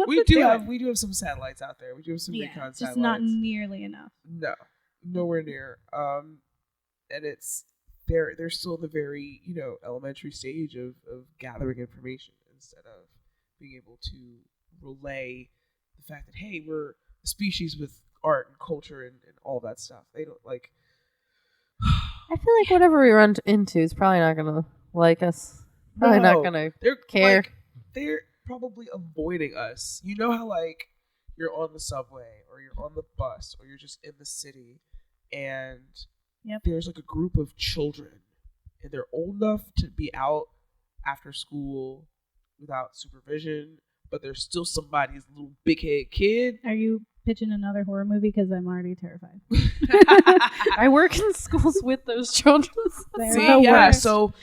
[SPEAKER 3] we do have some satellites out there. We do have some recon satellites.
[SPEAKER 2] Just not nearly enough.
[SPEAKER 3] No, nowhere near. And they're still in the very elementary stage of gathering information instead of being able to relay the fact that, hey, we're a species with art and culture and all that stuff. They don't like.
[SPEAKER 1] I feel like whatever we run into is probably not gonna like us. Probably not gonna care.
[SPEAKER 3] Like, they're probably avoiding us. You know how like you're on the subway or you're on the bus or you're just in the city and there's like a group of children and they're old enough to be out after school without supervision, but there's still somebody's little big head kid.
[SPEAKER 2] Are you pitching another horror movie? Because I'm already terrified.
[SPEAKER 1] I work in schools with those children.
[SPEAKER 3] So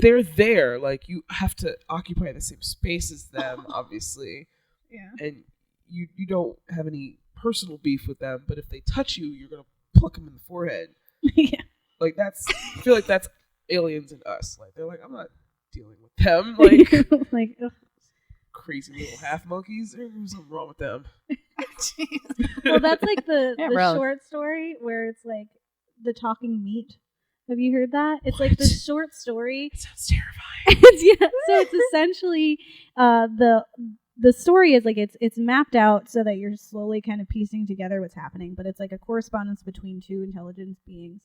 [SPEAKER 3] they're there. Like you have to occupy the same space as them, obviously.
[SPEAKER 2] Yeah.
[SPEAKER 3] And you don't have any personal beef with them, but if they touch you, you're gonna pluck them in the forehead.
[SPEAKER 2] Yeah.
[SPEAKER 3] Like I feel like that's aliens and us. Like they're like, I'm not dealing with them. Like
[SPEAKER 2] like
[SPEAKER 3] crazy little half monkeys. There's something wrong with them.
[SPEAKER 2] Well, that's like the short story where it's like the talking meat. Have you heard that? It's like the short story.
[SPEAKER 3] It sounds terrifying.
[SPEAKER 2] So it's essentially the story is like it's mapped out so that you're slowly kind of piecing together what's happening, but it's like a correspondence between two intelligence beings.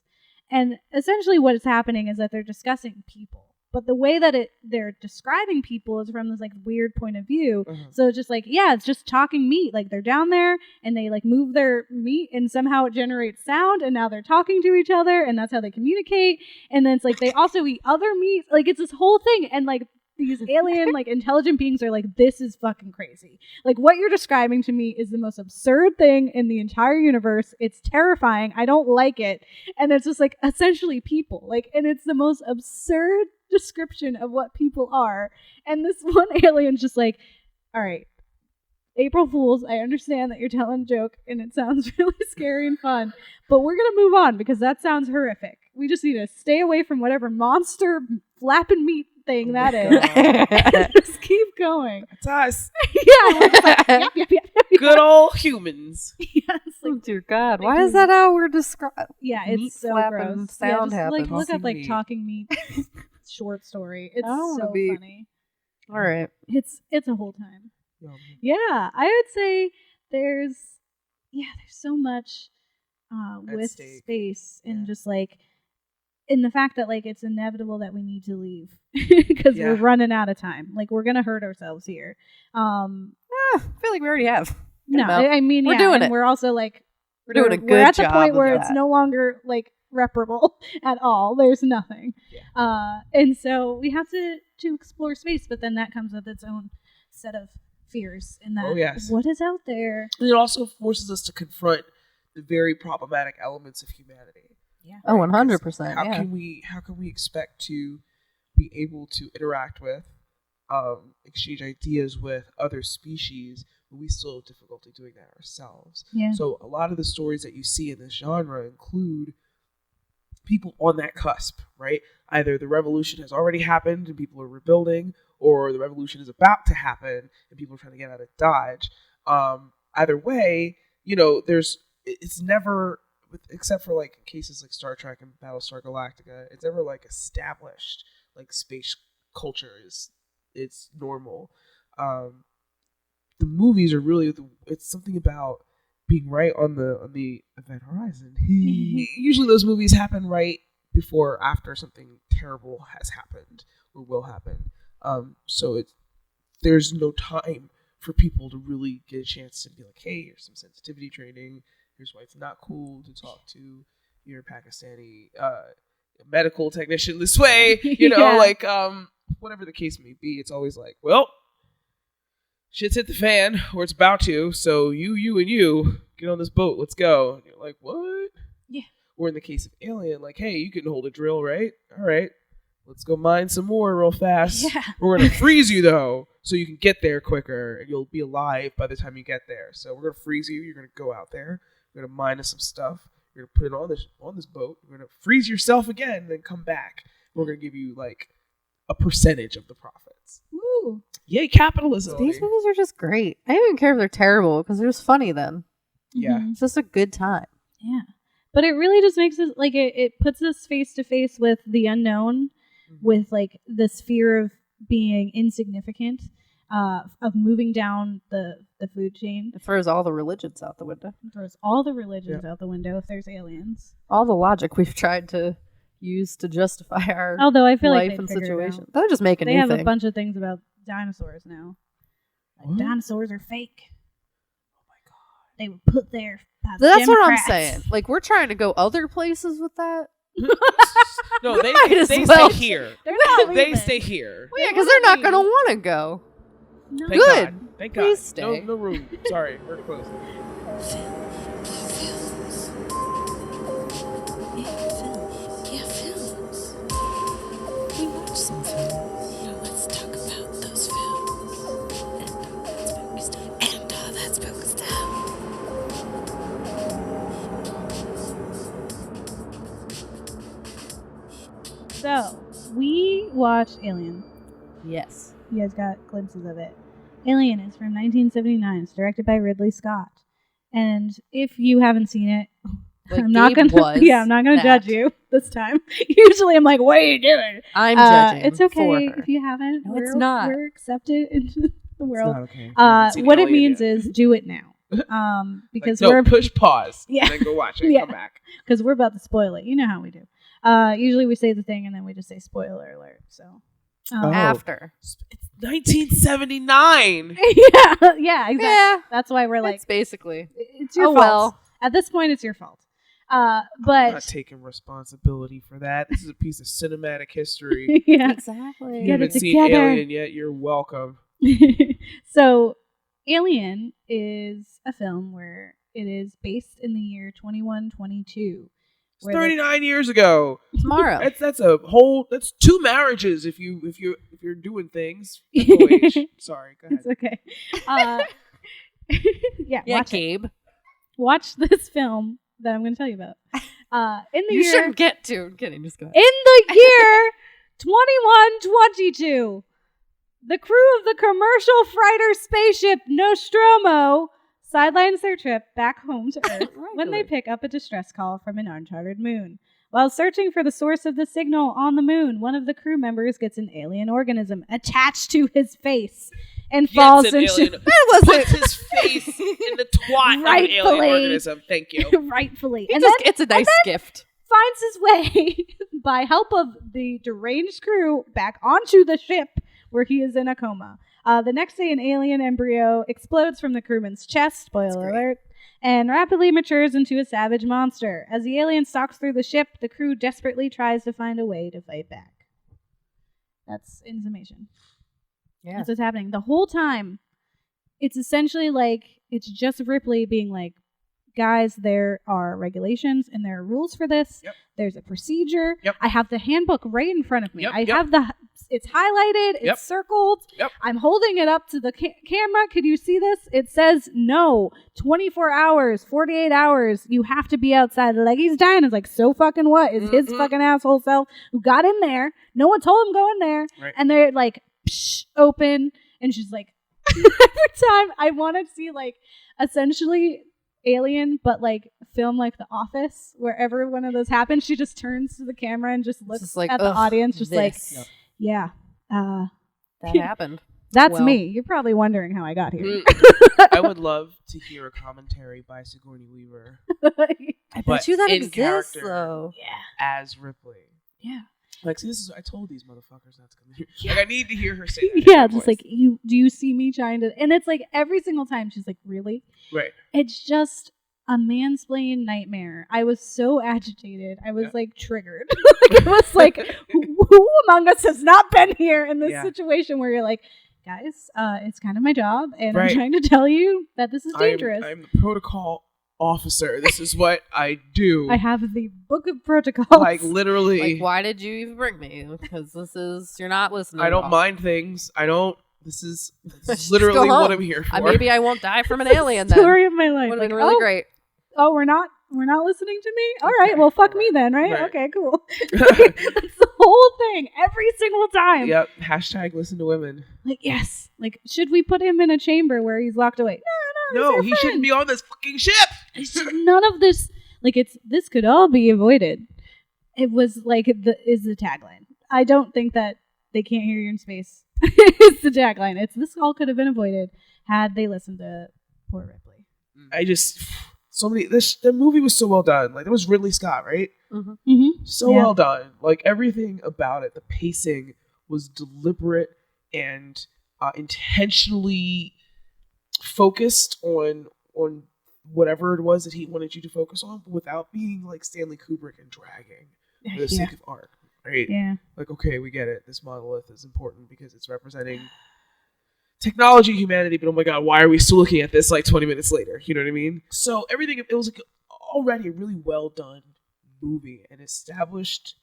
[SPEAKER 2] And essentially what is happening is that they're discussing people. But the way that they're describing people is from this like weird point of view. So it's just like, it's just talking meat. Like they're down there and they like move their meat and somehow it generates sound and now they're talking to each other and that's how they communicate. And then it's like they also eat other meat. Like it's this whole thing. And like these alien like intelligent beings are like, this is fucking crazy. Like what you're describing to me is the most absurd thing in the entire universe. It's terrifying. I don't like it. And it's just like essentially people. Like, and it's the most absurd description of what people are. And this one alien's just like, all right, April Fools, I understand that you're telling a joke and it sounds really scary and fun, but we're gonna move on because that sounds horrific. We just need to stay away from whatever monster flapping meat thing that is. Just keep going.
[SPEAKER 3] That's us.
[SPEAKER 2] Like, yep.
[SPEAKER 3] Good old humans.
[SPEAKER 2] Like,
[SPEAKER 1] oh dear God! Why is that how we're described?
[SPEAKER 2] Yeah, it's so gross.
[SPEAKER 1] Sound
[SPEAKER 2] just, like look up like
[SPEAKER 3] meat.
[SPEAKER 2] Talking Meat short story. It's so funny.
[SPEAKER 1] All right,
[SPEAKER 2] it's a whole time. Yeah, I would say there's so much with space and just like in the fact that like it's inevitable that we need to leave because we're running out of time. Like we're gonna hurt ourselves here.
[SPEAKER 1] I feel like we already have.
[SPEAKER 2] No,
[SPEAKER 1] Get 'em out.
[SPEAKER 2] I mean,
[SPEAKER 1] We're
[SPEAKER 2] yeah,
[SPEAKER 1] doing
[SPEAKER 2] and
[SPEAKER 1] it.
[SPEAKER 2] we're also like
[SPEAKER 1] We're doing a good
[SPEAKER 2] We're at the
[SPEAKER 1] job
[SPEAKER 2] point
[SPEAKER 1] of
[SPEAKER 2] where
[SPEAKER 1] that.
[SPEAKER 2] it's no longer like reparable at all. There's nothing, and so we have to explore space. But then that comes with its own set of fears. In that,
[SPEAKER 3] Oh, yes.
[SPEAKER 2] what is out there?
[SPEAKER 3] And it also forces us to confront the very problematic elements of humanity.
[SPEAKER 2] Yeah.
[SPEAKER 1] Oh, 100%.
[SPEAKER 3] How
[SPEAKER 1] Yeah.
[SPEAKER 3] can we expect to be able to interact with, exchange ideas with other species when we still have difficulty doing that ourselves?
[SPEAKER 2] Yeah.
[SPEAKER 3] So a lot of the stories that you see in this genre include people on that cusp, right? Either the revolution has already happened and people are rebuilding, or the revolution is about to happen and people are trying to get out of Dodge. Either way, it's never, except for like cases like Star Trek and Battlestar Galactica, it's never like established like space culture it's normal. The movies are really it's something about being right on the event horizon. Usually those movies happen right before or after something terrible has happened or will happen. So there's no time for people to really get a chance to be like, hey, here's some sensitivity training. Here's why it's not cool to talk to your Pakistani medical technician this way. Whatever the case may be, it's always like, well, shit's hit the fan, or it's about to, so you and you get on this boat, let's go. And you're like, what?
[SPEAKER 2] Yeah.
[SPEAKER 3] Or in the case of Alien, like, hey, you can hold a drill, right? All right, let's go mine some more real fast.
[SPEAKER 2] Yeah.
[SPEAKER 3] We're going to freeze you, though, so you can get there quicker, and you'll be alive by the time you get there. So we're going to freeze you, you're going to go out there, you're going to mine us some stuff, you're going to put it on this boat, you're going to freeze yourself again, and then come back. We're going to give you, like, a percentage of the profits.
[SPEAKER 2] Woo.
[SPEAKER 3] Yay, capitalism.
[SPEAKER 1] These movies are just great. I don't even care if they're terrible because they're just funny then.
[SPEAKER 3] Yeah.
[SPEAKER 2] Mhm.
[SPEAKER 1] It's just a good time.
[SPEAKER 2] Yeah. But it really just makes us like it puts us face to face with the unknown, with like this fear of being insignificant, of moving down the food chain.
[SPEAKER 1] It throws all the religions out the window.
[SPEAKER 2] It throws all the religions out the window if there's aliens.
[SPEAKER 1] All the logic we've tried to use to justify our
[SPEAKER 2] Although I feel
[SPEAKER 1] life
[SPEAKER 2] like
[SPEAKER 1] and
[SPEAKER 2] they
[SPEAKER 1] situation. They'll just make a
[SPEAKER 2] they
[SPEAKER 1] new
[SPEAKER 2] have
[SPEAKER 1] thing.
[SPEAKER 2] a bunch of things about dinosaurs now. Like
[SPEAKER 3] What?
[SPEAKER 2] dinosaurs are fake. Oh my god. They were put there by the
[SPEAKER 1] That's what I'm
[SPEAKER 2] Democrats.
[SPEAKER 1] saying. Like, we're trying to go other places with that.
[SPEAKER 3] No, they
[SPEAKER 1] Might as
[SPEAKER 3] stay
[SPEAKER 1] well.
[SPEAKER 3] here.
[SPEAKER 2] They're not
[SPEAKER 3] They
[SPEAKER 2] leaving.
[SPEAKER 3] stay here.
[SPEAKER 1] Well, yeah, because they're not going to want to go.
[SPEAKER 2] No.
[SPEAKER 3] Thank
[SPEAKER 1] Good.
[SPEAKER 3] God. Thank God.
[SPEAKER 1] Please stay.
[SPEAKER 3] No room. Sorry, we're closed.
[SPEAKER 4] Films. Yeah, films. We watch some films. Now let's talk about those films. And that's spooky stuff.
[SPEAKER 2] So we watched Alien.
[SPEAKER 1] Yes.
[SPEAKER 2] You guys got glimpses of it. Alien is from 1979. It's directed by Ridley Scott. And if you haven't seen it,
[SPEAKER 1] Like
[SPEAKER 2] I'm not
[SPEAKER 1] Gabe
[SPEAKER 2] gonna.
[SPEAKER 1] was
[SPEAKER 2] Yeah, I'm not gonna
[SPEAKER 1] that.
[SPEAKER 2] judge you this time. Usually, I'm like, "What are you doing?"
[SPEAKER 1] I'm judging.
[SPEAKER 2] It's
[SPEAKER 1] for
[SPEAKER 2] okay
[SPEAKER 1] her.
[SPEAKER 2] if you haven't.
[SPEAKER 1] No, it's not.
[SPEAKER 2] We're accepted into the
[SPEAKER 3] It's
[SPEAKER 2] world.
[SPEAKER 3] not okay. I haven't seen
[SPEAKER 2] What it
[SPEAKER 3] Alien
[SPEAKER 2] means
[SPEAKER 3] yet.
[SPEAKER 2] is do it now. Because
[SPEAKER 3] Like, no,
[SPEAKER 2] we're
[SPEAKER 3] push pause.
[SPEAKER 2] Yeah.
[SPEAKER 3] And then go watch it.
[SPEAKER 2] Yeah.
[SPEAKER 3] Come back.
[SPEAKER 2] because we're about to spoil it. You know how we do. Usually we say the thing and then we just say spoiler alert. So
[SPEAKER 3] Oh.
[SPEAKER 1] After.
[SPEAKER 3] It's 1979.
[SPEAKER 2] yeah, exactly.
[SPEAKER 1] Yeah.
[SPEAKER 2] That's why we're like,
[SPEAKER 1] It's basically.
[SPEAKER 2] it's your
[SPEAKER 1] Oh,
[SPEAKER 2] fault.
[SPEAKER 1] well.
[SPEAKER 2] At this point, it's your fault.
[SPEAKER 3] I'm not
[SPEAKER 2] But
[SPEAKER 3] taking responsibility for that. This is a piece of cinematic history.
[SPEAKER 2] yeah.
[SPEAKER 1] Exactly.
[SPEAKER 3] If you
[SPEAKER 2] Get it
[SPEAKER 3] haven't seen
[SPEAKER 2] together.
[SPEAKER 3] Alien yet, you're welcome.
[SPEAKER 2] So, Alien is a film where it is based in the year 2122.
[SPEAKER 3] It's 39 years ago.
[SPEAKER 1] Tomorrow.
[SPEAKER 3] That's 2 marriages if you're doing things. FOH. Sorry, go ahead.
[SPEAKER 2] It's okay. Yeah,
[SPEAKER 1] yeah,
[SPEAKER 2] watch it.
[SPEAKER 1] Gabe.
[SPEAKER 2] Watch this film that I'm going to tell you about. In the
[SPEAKER 1] You
[SPEAKER 2] year,
[SPEAKER 1] shouldn't get to. I'm kidding. Just go ahead.
[SPEAKER 2] in the year 2122, the crew of the commercial freighter spaceship Nostromo sidelines their trip back home to Earth when they pick up a distress call from an uncharted moon. While searching for the source of the signal on the moon, one of the crew members gets an alien organism attached to his face and falls
[SPEAKER 3] Gets an
[SPEAKER 2] into
[SPEAKER 3] alien, puts his face in the twat of an
[SPEAKER 2] Rightfully.
[SPEAKER 3] alien organism. Thank you.
[SPEAKER 2] rightfully.
[SPEAKER 1] He
[SPEAKER 2] And
[SPEAKER 1] just
[SPEAKER 2] then
[SPEAKER 1] gets a nice gift.
[SPEAKER 2] finds his way by help of the deranged crew back onto the ship where he is in a coma. The next day, an alien embryo explodes from the crewman's chest, spoiler alert, and rapidly matures into a savage monster. As the alien stalks through the ship, the crew desperately tries to find a way to fight back. That's in summation.
[SPEAKER 1] Yeah.
[SPEAKER 2] That's what's happening. The whole time, it's essentially like, it's just Ripley being like, guys, there are regulations and there are rules for this.
[SPEAKER 3] Yep.
[SPEAKER 2] There's a procedure.
[SPEAKER 3] Yep.
[SPEAKER 2] I have the handbook right in front of me.
[SPEAKER 3] Yep,
[SPEAKER 2] I have it's highlighted.
[SPEAKER 3] Yep.
[SPEAKER 2] It's circled.
[SPEAKER 3] Yep.
[SPEAKER 2] I'm holding it up to the camera. Could you see this? It says no. 24 hours, 48 hours. You have to be outside. Like, he's dying. It's like, so fucking what? Is his fucking asshole self who got in there. No one told him go in there.
[SPEAKER 3] Right.
[SPEAKER 2] And they're like, psh, open. And she's like, every time I want to see like essentially Alien, but like film like The Office, wherever one of those happens, she just turns to the camera and just looks
[SPEAKER 1] just like,
[SPEAKER 2] at the audience, just like,
[SPEAKER 1] this.
[SPEAKER 2] yeah,
[SPEAKER 1] That happened.
[SPEAKER 2] that's
[SPEAKER 1] Well.
[SPEAKER 2] me. You're probably wondering how I got here.
[SPEAKER 3] I would love to hear a commentary by Sigourney Weaver
[SPEAKER 1] I
[SPEAKER 3] But
[SPEAKER 1] bet you that
[SPEAKER 3] in
[SPEAKER 1] exists,
[SPEAKER 3] character.
[SPEAKER 1] though.
[SPEAKER 3] as Ripley.
[SPEAKER 2] Yeah.
[SPEAKER 3] Like, see, this is I told these motherfuckers not to come here. Like, I need to hear her say that. in
[SPEAKER 2] Yeah,
[SPEAKER 3] her
[SPEAKER 2] just
[SPEAKER 3] voice.
[SPEAKER 2] like, do you see me trying to, and it's like every single time she's like, really?
[SPEAKER 3] Right.
[SPEAKER 2] It's just a mansplain nightmare. I was so agitated. I was
[SPEAKER 3] Yeah.
[SPEAKER 2] like triggered. Like, it was like, who among us has not been here in this
[SPEAKER 3] Yeah.
[SPEAKER 2] situation where you're like, guys, it's kind of my job, and
[SPEAKER 3] Right.
[SPEAKER 2] I'm trying to tell you that this is dangerous.
[SPEAKER 3] I'm the protocol officer. This is what I do.
[SPEAKER 2] I have the book of protocols.
[SPEAKER 3] Like, literally.
[SPEAKER 1] Like, why did you even bring me? Because you're not listening.
[SPEAKER 3] I
[SPEAKER 1] at
[SPEAKER 3] don't
[SPEAKER 1] all.
[SPEAKER 3] mind things. This is
[SPEAKER 1] Just
[SPEAKER 3] literally
[SPEAKER 1] go
[SPEAKER 3] what
[SPEAKER 1] home.
[SPEAKER 3] I'm here for.
[SPEAKER 1] Maybe I won't die from an
[SPEAKER 2] It's the
[SPEAKER 1] alien then.
[SPEAKER 2] story of my life.
[SPEAKER 1] Would have
[SPEAKER 2] Like,
[SPEAKER 1] been really great.
[SPEAKER 2] Oh, we're not listening to me? All right, well, fuck me then, right?
[SPEAKER 3] Right.
[SPEAKER 2] Okay, cool. That's the whole thing, every single time.
[SPEAKER 3] Yep. Hashtag listen to women.
[SPEAKER 2] Like, yes. Like, should we put him in a chamber where he's locked away? No,
[SPEAKER 3] No,
[SPEAKER 2] he's our
[SPEAKER 3] he
[SPEAKER 2] friend.
[SPEAKER 3] shouldn't be on this fucking ship.
[SPEAKER 2] None of this, like, this could all be avoided. It was like, is the tagline. I don't think that they can't hear you in space. It's the tagline. This all could have been avoided had they listened to poor Ripley.
[SPEAKER 3] The movie was so well done. Like, it was Ridley Scott, right?
[SPEAKER 1] Mm-hmm.
[SPEAKER 2] Mm-hmm.
[SPEAKER 3] So
[SPEAKER 2] Yeah.
[SPEAKER 3] well done. Like, everything about it, the pacing was deliberate and intentionally focused on whatever it was that he wanted you to focus on, but without being like Stanley Kubrick and dragging for the sake of art. Right?
[SPEAKER 2] Yeah.
[SPEAKER 3] Like, okay, we get it. This monolith is important because it's representing technology, humanity, but oh my god, why are we still looking at this like 20 minutes later? You know what I mean? So everything, it was like already a really well done movie and established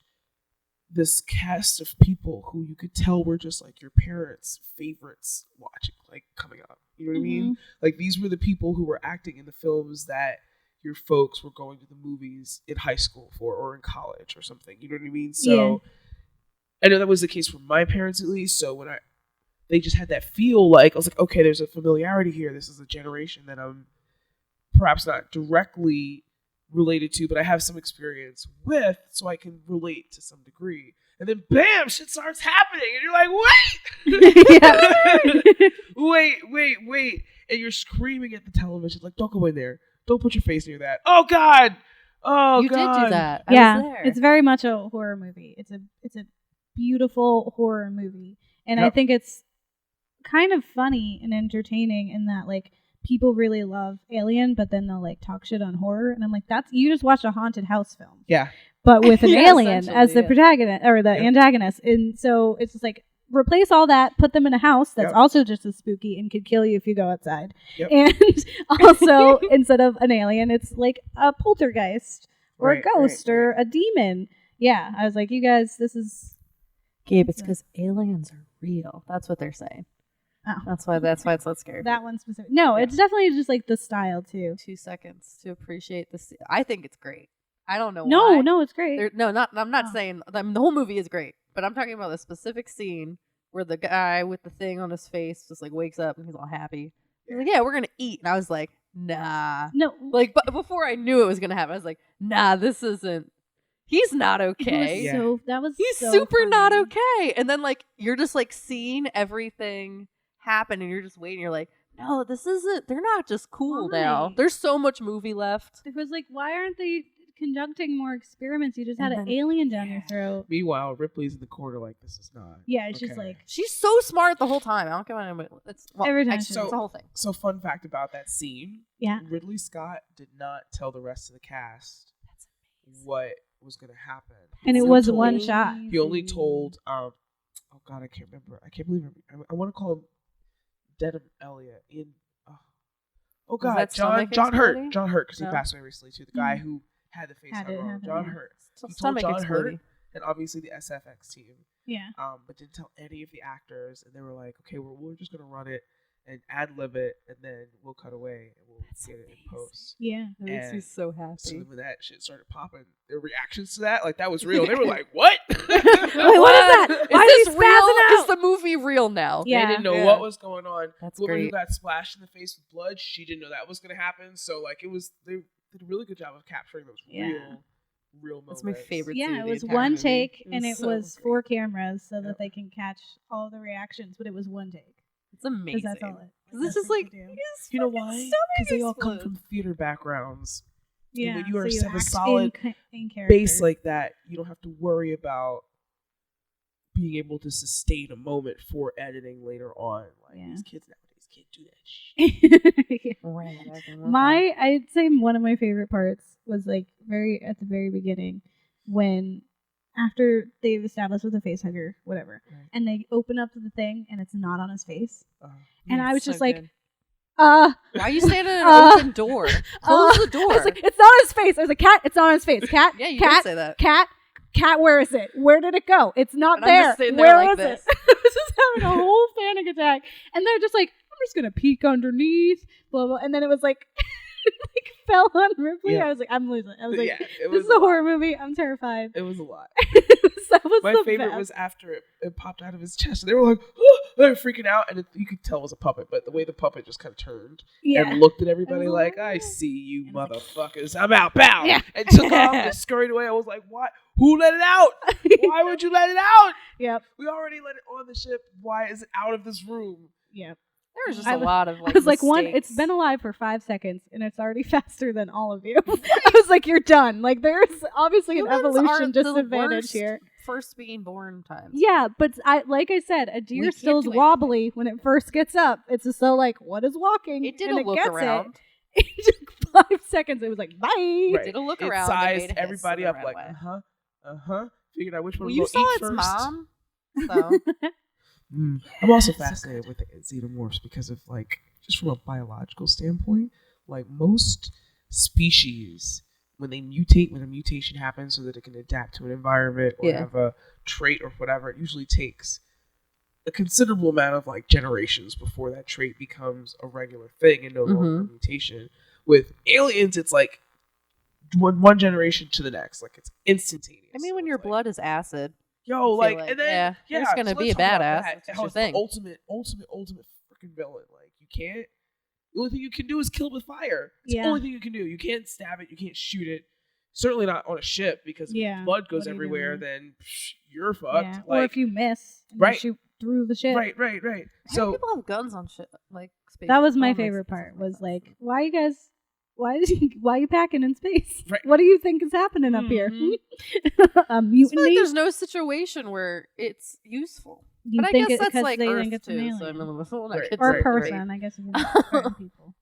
[SPEAKER 3] this cast of people who you could tell were just like your parents' favorites watching, like coming up. You know what I mean? Like, these were the people who were acting in the films that your folks were going to the movies in high school for or in college or something. You know what I mean? So I know that was the case for my parents, at least. So when they just had that feel, like, I was like, okay, there's a familiarity here. This is a generation that I'm perhaps not directly related to, but I have some experience with, so I can relate to some degree. And then bam, shit starts happening, and you're like, wait! wait. And you're screaming at the television, like, don't go in there. Don't put your face near that. Oh God! Oh
[SPEAKER 1] You
[SPEAKER 3] God!
[SPEAKER 1] did do that. I
[SPEAKER 2] Yeah,
[SPEAKER 1] was there.
[SPEAKER 2] it's very much a horror movie. It's a beautiful horror movie, and I
[SPEAKER 3] Yep.
[SPEAKER 2] think it's kind of funny and entertaining in that, like, people really love Alien, but then they'll like talk shit on horror, and I'm like, you just watched a haunted house film,
[SPEAKER 3] Yeah.
[SPEAKER 2] but with an
[SPEAKER 1] Yeah,
[SPEAKER 2] alien as the
[SPEAKER 1] essentially, yeah.
[SPEAKER 2] protagonist or the antagonist, and so it's just like, replace all that, put them in a house that's
[SPEAKER 3] Yep.
[SPEAKER 2] also just as spooky and could kill you if you go outside.
[SPEAKER 3] Yep.
[SPEAKER 2] And also, instead of an alien, it's like a poltergeist or
[SPEAKER 3] Right,
[SPEAKER 2] a ghost
[SPEAKER 3] right,
[SPEAKER 2] or a demon. Yeah, I was like, you guys, this is...
[SPEAKER 1] Gabe, it's because aliens are real. That's what they're saying.
[SPEAKER 2] Oh.
[SPEAKER 1] That's why it's so scary.
[SPEAKER 2] That one specific. No,
[SPEAKER 1] Yeah.
[SPEAKER 2] it's definitely just like the style too.
[SPEAKER 1] 2 seconds to appreciate this. I think it's great. I don't know why.
[SPEAKER 2] No, it's great.
[SPEAKER 1] I'm not
[SPEAKER 2] Oh.
[SPEAKER 1] saying the whole movie is great, but I'm talking about the specific scene where the guy with the thing on his face just like wakes up and he's all happy. He's like, yeah, we're gonna eat, and I was like, nah.
[SPEAKER 2] No,
[SPEAKER 1] Like, but before I knew it was gonna happen, I was like, nah, this isn't. He's not okay.
[SPEAKER 3] Yeah.
[SPEAKER 1] He's
[SPEAKER 2] so
[SPEAKER 1] super not
[SPEAKER 2] funny.
[SPEAKER 1] okay. And then like you're just like seeing everything happen, and you're just waiting. You're like, no, this isn't. They're not just cool
[SPEAKER 2] Why?
[SPEAKER 1] now. There's so much movie left.
[SPEAKER 2] It was like, why aren't they conducting more experiments. You just had
[SPEAKER 1] And
[SPEAKER 2] an
[SPEAKER 1] then-
[SPEAKER 2] alien down your throat.
[SPEAKER 3] Meanwhile, Ripley's in the corner like, this is not.
[SPEAKER 2] Yeah, she's
[SPEAKER 3] okay.
[SPEAKER 2] like
[SPEAKER 1] She's so smart the whole time. I don't care what anybody.
[SPEAKER 2] Every time
[SPEAKER 1] actually,
[SPEAKER 2] she-
[SPEAKER 1] it's the whole thing.
[SPEAKER 3] So fun fact about that scene.
[SPEAKER 2] Yeah.
[SPEAKER 3] Ridley Scott did not tell the rest of the cast what was going to happen.
[SPEAKER 2] and
[SPEAKER 3] He
[SPEAKER 2] it
[SPEAKER 3] only
[SPEAKER 2] was
[SPEAKER 3] told-
[SPEAKER 2] one shot.
[SPEAKER 3] He only told, oh God, I can't remember. I can't believe it. I want to call him Denham Elliott in, oh God,
[SPEAKER 1] that stomach
[SPEAKER 3] John Hurt.
[SPEAKER 1] exploding?
[SPEAKER 3] John Hurt, because
[SPEAKER 1] No.
[SPEAKER 3] he passed away recently too. The guy who had the face
[SPEAKER 2] Had
[SPEAKER 3] hugger
[SPEAKER 2] it,
[SPEAKER 3] on.
[SPEAKER 2] had it,
[SPEAKER 3] John
[SPEAKER 2] yeah.
[SPEAKER 3] Hurt. He told
[SPEAKER 1] Stomach
[SPEAKER 3] John Hurt
[SPEAKER 1] exploding.
[SPEAKER 3] and obviously the SFX team.
[SPEAKER 2] Yeah.
[SPEAKER 3] But didn't tell any of the actors, and they were like, "Okay, we're just gonna run it and ad lib it, and then we'll cut away and we'll get it in post."
[SPEAKER 2] Yeah.
[SPEAKER 1] That makes me
[SPEAKER 3] And
[SPEAKER 1] so happy.
[SPEAKER 3] So then when that shit started popping, their reactions to that, like that was real. They were like, "What?
[SPEAKER 2] Wait, what is that? Why
[SPEAKER 1] Is
[SPEAKER 2] is
[SPEAKER 1] this
[SPEAKER 2] he
[SPEAKER 1] real?
[SPEAKER 2] spazzing
[SPEAKER 1] Is
[SPEAKER 2] out?
[SPEAKER 1] the movie real now?
[SPEAKER 2] Yeah.
[SPEAKER 3] They didn't know
[SPEAKER 1] Yeah.
[SPEAKER 3] what was going on.
[SPEAKER 1] That's
[SPEAKER 3] The woman who
[SPEAKER 1] great.
[SPEAKER 3] got splashed in the face with blood, she didn't know that was going to happen. So like it was, they did a really good job of capturing those
[SPEAKER 2] Yeah.
[SPEAKER 3] real moments.
[SPEAKER 1] That's my favorite. scene
[SPEAKER 2] Yeah,
[SPEAKER 1] of
[SPEAKER 2] it
[SPEAKER 1] the
[SPEAKER 2] was
[SPEAKER 1] entire
[SPEAKER 2] one
[SPEAKER 1] movie.
[SPEAKER 2] take,
[SPEAKER 1] It
[SPEAKER 2] and it
[SPEAKER 1] so
[SPEAKER 2] was
[SPEAKER 1] great.
[SPEAKER 2] 4 cameras so that
[SPEAKER 3] Yep.
[SPEAKER 2] they can catch all the reactions. But it was one take
[SPEAKER 1] It's amazing.
[SPEAKER 2] because that's all it.
[SPEAKER 1] Because it's
[SPEAKER 2] that's
[SPEAKER 1] just
[SPEAKER 2] what
[SPEAKER 1] like,
[SPEAKER 2] you do.
[SPEAKER 1] his
[SPEAKER 3] You know
[SPEAKER 1] fucking
[SPEAKER 3] why?
[SPEAKER 1] stomach
[SPEAKER 3] Because they all come
[SPEAKER 1] exploded.
[SPEAKER 3] from theater backgrounds.
[SPEAKER 2] Yeah,
[SPEAKER 3] when you are
[SPEAKER 2] so
[SPEAKER 3] have a
[SPEAKER 2] act
[SPEAKER 3] solid
[SPEAKER 2] in character.
[SPEAKER 3] Base like that, you don't have to worry about being able to sustain a moment for editing later on. Like
[SPEAKER 2] Yeah.
[SPEAKER 3] these kids nowadays can't do that shit.
[SPEAKER 2] Yeah.
[SPEAKER 1] Right, I can work on it.
[SPEAKER 2] I'd say one of my favorite parts was like at the very beginning when after they've established with a face hugger, whatever,
[SPEAKER 3] Right.
[SPEAKER 2] and they open up the thing and it's not on his face,
[SPEAKER 3] Uh,
[SPEAKER 2] and I was
[SPEAKER 1] So
[SPEAKER 2] just like,
[SPEAKER 1] good.
[SPEAKER 2] uh.
[SPEAKER 1] Why are you standing at an
[SPEAKER 2] Uh,
[SPEAKER 1] open door? Close the door.
[SPEAKER 2] I was like, it's not on his face. I was like, cat, it's not on his face. Cat,
[SPEAKER 1] Yeah, you
[SPEAKER 2] cat,
[SPEAKER 1] did say that.
[SPEAKER 2] cat, where is it? Where did it go? It's not
[SPEAKER 1] And I'm
[SPEAKER 2] there.
[SPEAKER 1] just sitting there
[SPEAKER 2] Where
[SPEAKER 1] like
[SPEAKER 2] is
[SPEAKER 1] this.
[SPEAKER 2] it? I was just having a whole panic attack. And they're just like, I'm just going to peek underneath, blah, blah. And then it was like, like fell on Ripley.
[SPEAKER 3] Yeah.
[SPEAKER 2] I was like, I'm losing it. I was like,
[SPEAKER 3] yeah, it
[SPEAKER 2] this
[SPEAKER 3] was
[SPEAKER 2] is a horror movie. I'm terrified.
[SPEAKER 3] It was a lot.
[SPEAKER 2] That was
[SPEAKER 3] My
[SPEAKER 2] the
[SPEAKER 3] favorite
[SPEAKER 2] best.
[SPEAKER 3] was after it popped out of his chest. And they were like, oh, they were freaking out, and you could tell it was a puppet. But the way the puppet just kind of turned
[SPEAKER 2] Yeah.
[SPEAKER 3] and looked at everybody
[SPEAKER 2] was
[SPEAKER 3] like,
[SPEAKER 2] like,
[SPEAKER 3] "I see you,
[SPEAKER 2] And it was
[SPEAKER 3] motherfuckers! I'm out, bow!"
[SPEAKER 2] Yeah.
[SPEAKER 3] And took off and scurried away. I was like, "What? Who let it out? Why would you let it out?
[SPEAKER 2] Yep.
[SPEAKER 3] We already let it on the ship. Why is it out of this room?"
[SPEAKER 2] Yep.
[SPEAKER 1] There was just
[SPEAKER 2] I
[SPEAKER 1] a
[SPEAKER 2] was-
[SPEAKER 1] lot of
[SPEAKER 2] I
[SPEAKER 1] like.
[SPEAKER 2] was like, it's
[SPEAKER 1] mistakes.
[SPEAKER 2] been alive for 5 seconds and it's already faster than all of you. I was like, you're done. Like, there's obviously an
[SPEAKER 1] Humans
[SPEAKER 2] evolution
[SPEAKER 1] are the
[SPEAKER 2] disadvantage
[SPEAKER 1] worst
[SPEAKER 2] here.
[SPEAKER 1] First being born times.
[SPEAKER 2] Yeah, but like I said, a deer
[SPEAKER 1] can't
[SPEAKER 2] still's
[SPEAKER 1] do it.
[SPEAKER 2] wobbly when it first gets up. It's just so like, what is walking?
[SPEAKER 1] It did
[SPEAKER 2] and
[SPEAKER 1] a look
[SPEAKER 2] gets
[SPEAKER 1] around.
[SPEAKER 2] It. It took 5 seconds. It was like, bye.
[SPEAKER 3] Right.
[SPEAKER 1] Did a look
[SPEAKER 3] It
[SPEAKER 1] around and
[SPEAKER 3] sized
[SPEAKER 1] made a hiss
[SPEAKER 3] everybody
[SPEAKER 1] and
[SPEAKER 3] up
[SPEAKER 1] ran
[SPEAKER 3] like,
[SPEAKER 1] away.
[SPEAKER 3] Figured out which one
[SPEAKER 1] Well,
[SPEAKER 3] was
[SPEAKER 1] you
[SPEAKER 3] gonna
[SPEAKER 1] saw
[SPEAKER 3] eat
[SPEAKER 1] its
[SPEAKER 3] first.
[SPEAKER 1] mom. So
[SPEAKER 3] I'm also fascinated with the xenomorphs because of like just from a biological standpoint, like most species when they mutate, when a mutation happens so that it can adapt to an environment or
[SPEAKER 1] Yeah.
[SPEAKER 3] have a trait or whatever, it usually takes a considerable amount of like generations before that trait becomes a regular thing and no longer a mutation. With aliens, it's like one generation to the next, like it's instantaneous.
[SPEAKER 1] I mean,
[SPEAKER 3] So
[SPEAKER 1] when
[SPEAKER 3] it's
[SPEAKER 1] your
[SPEAKER 3] like,
[SPEAKER 1] blood is acid,
[SPEAKER 3] yo,
[SPEAKER 1] I
[SPEAKER 3] like,
[SPEAKER 1] feel like,
[SPEAKER 3] and then
[SPEAKER 1] yeah, there's gonna
[SPEAKER 3] so
[SPEAKER 1] be
[SPEAKER 3] let's
[SPEAKER 1] a
[SPEAKER 3] talk about
[SPEAKER 1] badass.
[SPEAKER 3] that.
[SPEAKER 1] That's just
[SPEAKER 3] How
[SPEAKER 1] your
[SPEAKER 3] it's
[SPEAKER 1] thing.
[SPEAKER 3] the ultimate freaking villain. Like you can't. The only thing you can do is kill with fire. It's
[SPEAKER 2] Yeah.
[SPEAKER 3] the only thing you can do. You can't stab it. You can't shoot it. Certainly not on a ship because
[SPEAKER 2] Yeah.
[SPEAKER 3] if blood goes
[SPEAKER 2] What are you
[SPEAKER 3] everywhere,
[SPEAKER 2] doing?
[SPEAKER 3] then you're fucked.
[SPEAKER 2] Yeah.
[SPEAKER 3] Like,
[SPEAKER 2] or if you miss, and
[SPEAKER 3] Right.
[SPEAKER 2] you shoot through the shit.
[SPEAKER 3] right.
[SPEAKER 1] Why do
[SPEAKER 3] So
[SPEAKER 1] people have guns on shit like space?
[SPEAKER 2] That was my
[SPEAKER 1] makes
[SPEAKER 2] favorite
[SPEAKER 1] sense
[SPEAKER 2] part.
[SPEAKER 1] like
[SPEAKER 2] Was
[SPEAKER 1] that.
[SPEAKER 2] like, why are you packing in space?
[SPEAKER 3] Right.
[SPEAKER 2] What do you think is happening up here?
[SPEAKER 1] Mhm.
[SPEAKER 2] A
[SPEAKER 1] I feel like
[SPEAKER 2] mutiny?
[SPEAKER 1] there's no situation where it's useful.
[SPEAKER 2] You
[SPEAKER 1] But I
[SPEAKER 2] think
[SPEAKER 1] guess
[SPEAKER 2] it
[SPEAKER 1] that's
[SPEAKER 2] because
[SPEAKER 1] like
[SPEAKER 2] they
[SPEAKER 1] Earth
[SPEAKER 2] think it's an
[SPEAKER 1] too. So I
[SPEAKER 2] alien.
[SPEAKER 1] mean, we'll not
[SPEAKER 3] Right.
[SPEAKER 1] get
[SPEAKER 2] Or a
[SPEAKER 1] right,
[SPEAKER 2] person, I guess. If you're certain people.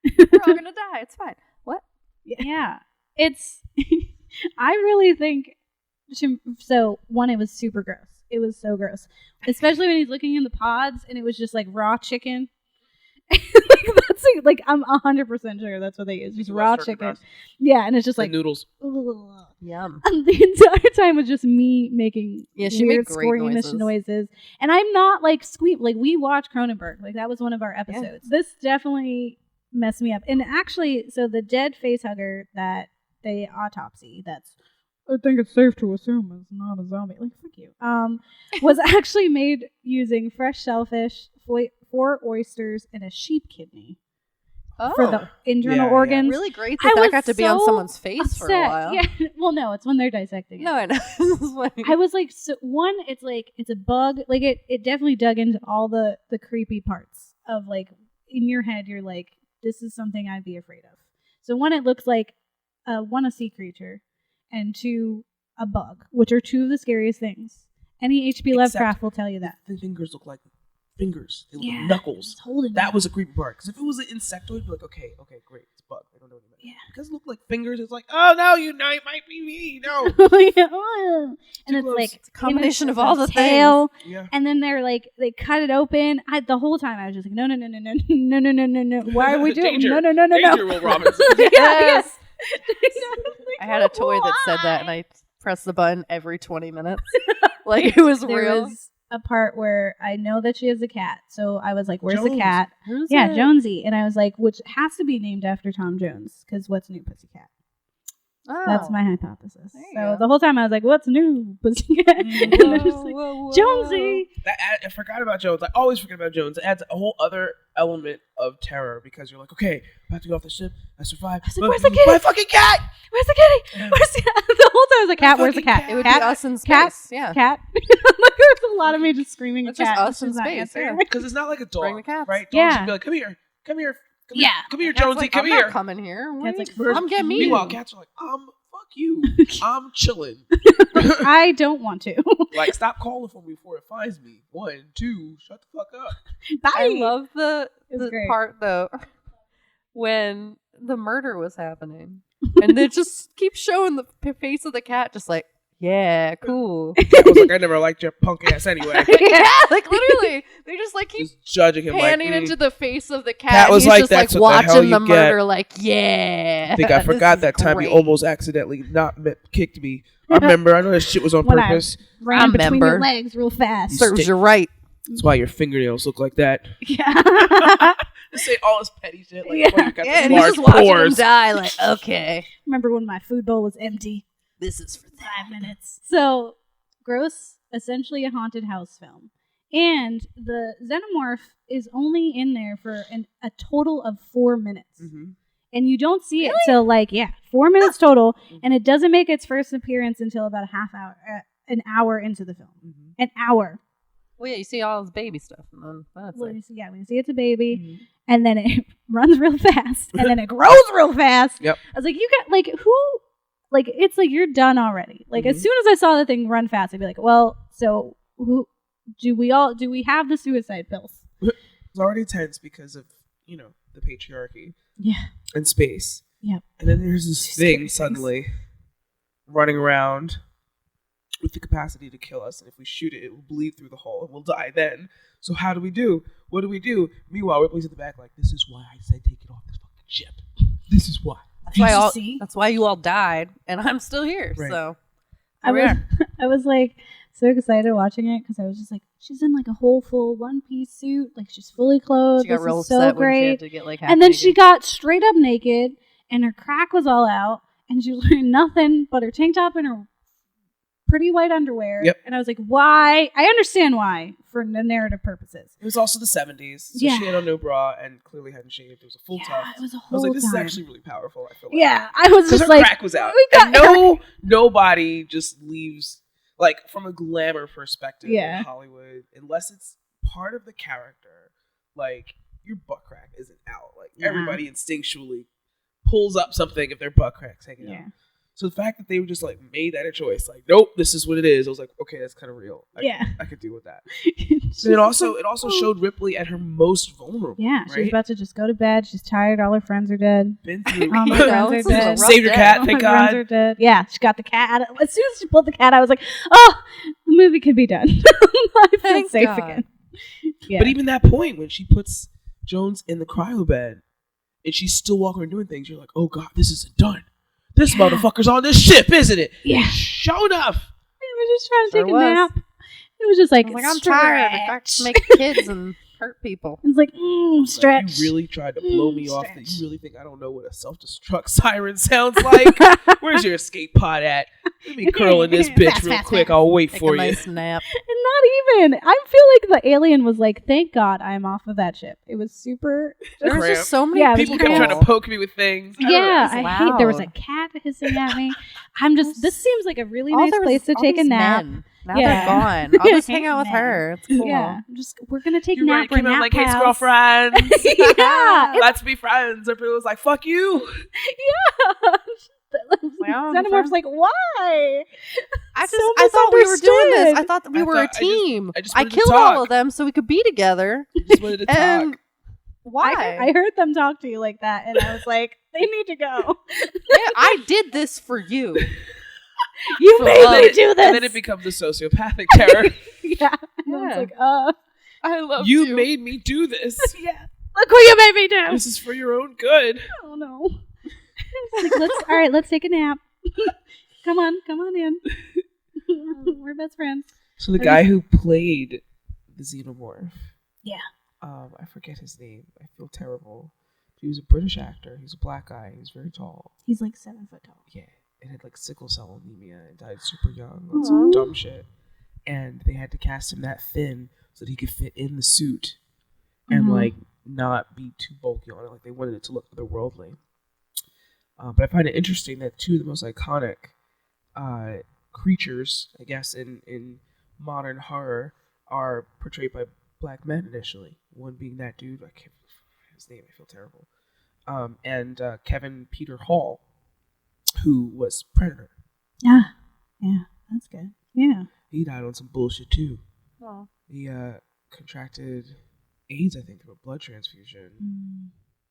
[SPEAKER 1] We're all gonna die. It's fine. What?
[SPEAKER 2] Yeah, it's. I really think. So one, it was super gross. It was so gross, especially when he's looking in the pods and it was just like raw chicken. Like I'm 100% sure that's what they use, just raw
[SPEAKER 3] Western
[SPEAKER 2] chicken.
[SPEAKER 3] breast.
[SPEAKER 2] Yeah, and it's just
[SPEAKER 3] The
[SPEAKER 2] like
[SPEAKER 3] noodles.
[SPEAKER 2] ugh.
[SPEAKER 1] Yum.
[SPEAKER 2] And the entire time was just me making
[SPEAKER 1] Yeah, she
[SPEAKER 2] weird
[SPEAKER 1] made great
[SPEAKER 2] squirmish
[SPEAKER 1] noises.
[SPEAKER 2] noises. And I'm not like like we watched Cronenberg. Like that was one of our episodes. This definitely messed me up. And actually, so the dead face hugger that they autopsy, I think it's safe to assume it's not a zombie. Like fuck you. Was actually made using fresh shellfish, 4 oysters, and a sheep kidney
[SPEAKER 1] Oh,
[SPEAKER 2] for the internal
[SPEAKER 3] Yeah, yeah.
[SPEAKER 2] organs.
[SPEAKER 1] really great
[SPEAKER 2] I
[SPEAKER 1] that
[SPEAKER 2] was
[SPEAKER 1] got to be on
[SPEAKER 2] so
[SPEAKER 1] someone's face for a
[SPEAKER 2] upset.
[SPEAKER 1] while.
[SPEAKER 2] Yeah. Well, no, it's when they're dissecting it.
[SPEAKER 1] No, I know. This is funny.
[SPEAKER 2] I was like, so one, it's like it's a bug. Like it definitely dug into all the creepy parts of like in your head. You're like, this is something I'd be afraid of. So one, it looks like one, a sea creature, and 2, a bug, which are 2 of the scariest things. Any H.P. Lovecraft will tell you that.
[SPEAKER 3] The fingers look like fingers. They look like
[SPEAKER 2] Yeah,
[SPEAKER 3] knuckles.
[SPEAKER 2] it's holding
[SPEAKER 3] That
[SPEAKER 2] them.
[SPEAKER 3] was a creepy part. Because if it was an insectoid, be like, okay, great, it's a bug. I don't know what you meant.
[SPEAKER 2] Yeah.
[SPEAKER 3] Because it looked like fingers. It's like, oh no, it might be me. No.
[SPEAKER 2] Yeah, oh. And it's
[SPEAKER 3] close.
[SPEAKER 2] like
[SPEAKER 1] It's a combination
[SPEAKER 2] image
[SPEAKER 1] of all the
[SPEAKER 2] tail,
[SPEAKER 3] Yeah.
[SPEAKER 2] and then they're like they cut it open. The whole time I was just like, no. Why are we doing?
[SPEAKER 3] Danger.
[SPEAKER 2] No.
[SPEAKER 3] Danger, Will Robinson.
[SPEAKER 1] Yes.
[SPEAKER 2] Like,
[SPEAKER 1] I had a toy that said that, and I pressed the button every 20 minutes. Like, it was
[SPEAKER 2] there
[SPEAKER 1] real.
[SPEAKER 2] was a part where I know that she has a cat, so I was like, "Where's the
[SPEAKER 3] Jones.
[SPEAKER 2] cat?"
[SPEAKER 1] Who's
[SPEAKER 2] Yeah,
[SPEAKER 1] it?
[SPEAKER 2] Jonesy, and I was like, which has to be named after Tom Jones, because what's new, Pussycat?
[SPEAKER 1] Oh.
[SPEAKER 2] That's my hypothesis.
[SPEAKER 1] There you
[SPEAKER 2] So
[SPEAKER 1] go.
[SPEAKER 2] the whole time I was like, "What's new, Pussycat?" And
[SPEAKER 1] Whoa,
[SPEAKER 2] they're just like,
[SPEAKER 1] whoa.
[SPEAKER 2] Jonesy.
[SPEAKER 3] I forgot about Jones. I always forget about Jones. It adds a whole other element of terror because you're like, okay, I have to go off the ship. I survived.
[SPEAKER 2] I was like, where's the kitty?
[SPEAKER 3] My fucking cat!
[SPEAKER 2] Where's the kitty? Where's the cat? The whole time I was like, "Cat, where's the cat?
[SPEAKER 3] Fucking
[SPEAKER 1] It would
[SPEAKER 2] cat,
[SPEAKER 1] be us in space.
[SPEAKER 2] cat,
[SPEAKER 1] Yeah.
[SPEAKER 2] cat." Like, there's a lot of me just screaming at
[SPEAKER 1] It's just
[SPEAKER 2] cat.
[SPEAKER 1] us in
[SPEAKER 2] She's not
[SPEAKER 1] space,
[SPEAKER 2] answering.
[SPEAKER 1] yeah.
[SPEAKER 3] Because it's not like a dog,
[SPEAKER 1] Bring the cats.
[SPEAKER 3] right? Dogs
[SPEAKER 2] Yeah.
[SPEAKER 3] should be like, come here.
[SPEAKER 2] Yeah.
[SPEAKER 3] Come here,
[SPEAKER 1] Cat's
[SPEAKER 3] Jonesy,
[SPEAKER 1] like,
[SPEAKER 3] come
[SPEAKER 1] I'm
[SPEAKER 3] here.
[SPEAKER 1] not coming here.
[SPEAKER 2] Cat's like,
[SPEAKER 1] I'm getting me.
[SPEAKER 3] Meanwhile, cats are like, fuck you. I'm chilling.
[SPEAKER 2] I don't want to.
[SPEAKER 3] Like, stop calling for me before it finds me. 1, 2, shut the fuck up.
[SPEAKER 2] Bye.
[SPEAKER 1] I love the
[SPEAKER 2] It's great.
[SPEAKER 1] part, though, when the murder was happening. And they just keep showing the face of the cat, just like, yeah, cool.
[SPEAKER 3] I was like, I never liked your punk ass anyway.
[SPEAKER 1] Yeah, like literally, they just like keep
[SPEAKER 3] Just judging him
[SPEAKER 1] panning
[SPEAKER 3] like,
[SPEAKER 1] into the face of the cat.
[SPEAKER 3] Cat
[SPEAKER 1] and
[SPEAKER 3] was
[SPEAKER 1] he's
[SPEAKER 3] like,
[SPEAKER 1] just
[SPEAKER 3] "That's
[SPEAKER 1] like
[SPEAKER 3] what the hell
[SPEAKER 1] watching the
[SPEAKER 3] you
[SPEAKER 1] murder,
[SPEAKER 3] get."
[SPEAKER 1] like, yeah.
[SPEAKER 3] I think I
[SPEAKER 1] this
[SPEAKER 3] forgot
[SPEAKER 1] is
[SPEAKER 3] that time
[SPEAKER 1] great.
[SPEAKER 3] you almost accidentally kicked me. I remember. I know that shit was on
[SPEAKER 2] When I-
[SPEAKER 3] purpose.
[SPEAKER 2] Ran between your
[SPEAKER 1] remember.
[SPEAKER 2] legs real fast.
[SPEAKER 1] Serves you right.
[SPEAKER 3] That's why your fingernails look like that.
[SPEAKER 2] Yeah.
[SPEAKER 3] Just say all this petty shit. Like,
[SPEAKER 2] Yeah.
[SPEAKER 3] oh, you got
[SPEAKER 1] Yeah,
[SPEAKER 3] these
[SPEAKER 1] and he's
[SPEAKER 3] large
[SPEAKER 1] just watching him
[SPEAKER 3] pores.
[SPEAKER 1] die. Like, okay,
[SPEAKER 2] Remember when my food bowl was empty?
[SPEAKER 1] this is for
[SPEAKER 2] 5 minutes. So, Gross, essentially a haunted house film. And the xenomorph is only in there for a total of 4 minutes.
[SPEAKER 3] Mhm.
[SPEAKER 2] And you don't see it till 4 minutes total. And it doesn't make its first appearance until about an hour into the film.
[SPEAKER 3] Mhm.
[SPEAKER 2] An hour.
[SPEAKER 1] Well, yeah, you see all his baby stuff, and then that's
[SPEAKER 2] Well,
[SPEAKER 1] like,
[SPEAKER 2] you see, we see it's a baby.
[SPEAKER 3] Mhm.
[SPEAKER 2] And then it runs real fast. And then it grows real fast.
[SPEAKER 3] Yep.
[SPEAKER 2] I was like, you got, who? It's like, you're done already. As
[SPEAKER 3] Mhm.
[SPEAKER 2] soon as I saw the thing run fast, I'd be like, well, so who do we have the suicide pills?
[SPEAKER 3] It's already tense because of, the patriarchy
[SPEAKER 2] Yeah.
[SPEAKER 3] and space.
[SPEAKER 2] Yep.
[SPEAKER 3] And then there's this
[SPEAKER 2] Two scary
[SPEAKER 3] thing
[SPEAKER 2] things.
[SPEAKER 3] suddenly running around with the capacity to kill us. And if we shoot it, it will bleed through the hole and we'll die then. So how do we do? What do we do? Meanwhile, Ripley's at the back like, this is why I said take it off this fucking ship. This is why.
[SPEAKER 1] that's why you all died, and I'm still here.
[SPEAKER 3] Right.
[SPEAKER 1] So
[SPEAKER 2] I
[SPEAKER 1] we
[SPEAKER 2] was,
[SPEAKER 1] are.
[SPEAKER 2] I was so excited watching it because I was just like, she's in a whole full one-piece suit. She's fully clothed.
[SPEAKER 1] She got
[SPEAKER 2] This
[SPEAKER 1] real
[SPEAKER 2] is so
[SPEAKER 1] upset when she
[SPEAKER 2] great.
[SPEAKER 1] had to get half
[SPEAKER 2] And then
[SPEAKER 1] naked.
[SPEAKER 2] she got straight up naked and her crack was all out and she was wearing nothing but her tank top and her pretty white underwear.
[SPEAKER 3] Yep.
[SPEAKER 2] And I was like, why? I understand why for the narrative purposes.
[SPEAKER 3] It was also the 70s. So
[SPEAKER 2] Yeah.
[SPEAKER 3] she had on no bra and clearly hadn't shaved. It was a full tuft.
[SPEAKER 2] it was a
[SPEAKER 3] I
[SPEAKER 2] whole
[SPEAKER 3] was like, this is
[SPEAKER 2] time.
[SPEAKER 3] actually really powerful. I feel like.
[SPEAKER 2] Yeah, I was
[SPEAKER 3] Because
[SPEAKER 2] just
[SPEAKER 3] her
[SPEAKER 2] like,
[SPEAKER 3] crack was out.
[SPEAKER 2] we got
[SPEAKER 3] And nobody just leaves, from a glamour perspective
[SPEAKER 2] Yeah.
[SPEAKER 3] in Hollywood, unless it's part of the character, your butt crack isn't out.
[SPEAKER 2] Yeah.
[SPEAKER 3] Everybody instinctually pulls up something if their butt crack's hanging
[SPEAKER 2] Yeah.
[SPEAKER 3] out. So the fact that they were just made that a choice, nope, this is what it is. I was like, okay, that's kind of real. I could deal with that. And it also showed Ripley at her most vulnerable.
[SPEAKER 2] Yeah, she's
[SPEAKER 3] right?
[SPEAKER 2] about to just go to bed. She's tired. All her friends are dead.
[SPEAKER 3] Been through.
[SPEAKER 2] All my friends are dead.
[SPEAKER 3] Saved your cat,
[SPEAKER 2] All
[SPEAKER 3] thank
[SPEAKER 2] my friends
[SPEAKER 3] God.
[SPEAKER 2] are dead. Yeah, she got the cat. As soon as she pulled the cat, I was like, oh, the movie could be done. I feel
[SPEAKER 1] Thank
[SPEAKER 2] safe
[SPEAKER 1] God.
[SPEAKER 2] again. Yeah.
[SPEAKER 3] But even that point when she puts Jones in the cryo bed and she's still walking and doing things, you're like, oh God, this isn't done. This motherfucker's on this ship, isn't it?
[SPEAKER 2] Yeah.
[SPEAKER 3] Sure enough.
[SPEAKER 2] I was just trying to
[SPEAKER 1] Sure
[SPEAKER 2] take a
[SPEAKER 1] was.
[SPEAKER 2] nap. It was just like,
[SPEAKER 1] I'm tired. If I
[SPEAKER 2] stretch.
[SPEAKER 1] can make kids and hurt people.
[SPEAKER 2] It's like, stretch.
[SPEAKER 3] You really tried to blow me off. That you really think I don't know what a self-destruct siren sounds like? Where's your escape pod at? Let me curl in this bitch
[SPEAKER 2] Fast,
[SPEAKER 3] real
[SPEAKER 2] fast,
[SPEAKER 3] quick.
[SPEAKER 2] fast.
[SPEAKER 3] I'll wait
[SPEAKER 1] Take
[SPEAKER 3] for
[SPEAKER 1] a
[SPEAKER 3] you.
[SPEAKER 1] nice nap.
[SPEAKER 2] And not even. I feel like the alien was like, thank God I'm off of that ship. It was super.
[SPEAKER 1] There was
[SPEAKER 3] Cramp.
[SPEAKER 1] just so many
[SPEAKER 2] Yeah,
[SPEAKER 3] People
[SPEAKER 2] People
[SPEAKER 3] kept
[SPEAKER 2] cramp.
[SPEAKER 3] trying to poke me with things. I don't know.
[SPEAKER 2] Yeah,
[SPEAKER 1] it was
[SPEAKER 2] I hate. There was a
[SPEAKER 1] loud.
[SPEAKER 2] cat hissing at me. I'm just. This seems like a really nice
[SPEAKER 1] there was
[SPEAKER 2] place to
[SPEAKER 1] all
[SPEAKER 2] take a
[SPEAKER 1] these
[SPEAKER 2] nap.
[SPEAKER 1] men. Now
[SPEAKER 2] Yeah.
[SPEAKER 1] they're gone. I'll just hang out with
[SPEAKER 2] Men.
[SPEAKER 1] her. It's cool.
[SPEAKER 2] Yeah, we're gonna take
[SPEAKER 3] You're
[SPEAKER 2] nap.
[SPEAKER 3] right.
[SPEAKER 2] We're
[SPEAKER 3] Came out
[SPEAKER 2] nap
[SPEAKER 3] like, hey,
[SPEAKER 2] pals.
[SPEAKER 3] girlfriends.
[SPEAKER 2] Yeah,
[SPEAKER 3] Let's be friends. Or people was like, fuck you.
[SPEAKER 2] yeah. Xenomorph's like, why?
[SPEAKER 1] I
[SPEAKER 2] So
[SPEAKER 1] thought we were doing this. I
[SPEAKER 2] misunderstood.
[SPEAKER 1] thought that we were a team.
[SPEAKER 3] I just
[SPEAKER 1] I
[SPEAKER 3] wanted to
[SPEAKER 1] killed all
[SPEAKER 3] talk.
[SPEAKER 1] of them so we could be together.
[SPEAKER 3] I just wanted to talk.
[SPEAKER 1] And why?
[SPEAKER 2] I heard them talk to you like that, and I was like, they need to go.
[SPEAKER 1] Yeah, I did this for you.
[SPEAKER 2] You
[SPEAKER 1] For
[SPEAKER 2] made
[SPEAKER 1] love.
[SPEAKER 2] me do this.
[SPEAKER 3] And then it becomes a sociopathic terror.
[SPEAKER 2] Yeah. And I was
[SPEAKER 1] Yeah.
[SPEAKER 2] like,
[SPEAKER 1] I love
[SPEAKER 3] You made me do this.
[SPEAKER 2] yeah. Look what you made me do.
[SPEAKER 3] This is for your own good.
[SPEAKER 2] Oh no. It's like, all right, let's take a nap. Come on in. We're best friends.
[SPEAKER 3] So the guy who played the Xenomorph.
[SPEAKER 2] Yeah.
[SPEAKER 3] I forget his name. I feel terrible. He was a British actor. He's a black guy. He's very tall.
[SPEAKER 2] He's like 7 foot tall.
[SPEAKER 3] Yeah. And had like sickle cell anemia and died super young on some dumb shit. And they had to cast him that thin so that he could fit in the suit and like not be too bulky on it. Like they wanted it to look otherworldly. But I find it interesting that two of the most iconic creatures, I guess, in modern horror are portrayed by black men initially. One being that dude, I can't remember his name, I feel terrible. And Kevin Peter Hall, who was Predator.
[SPEAKER 2] Yeah. Yeah. That's good. Yeah.
[SPEAKER 3] He died on some bullshit too.
[SPEAKER 1] Oh.
[SPEAKER 3] He contracted AIDS, I think, through a blood transfusion.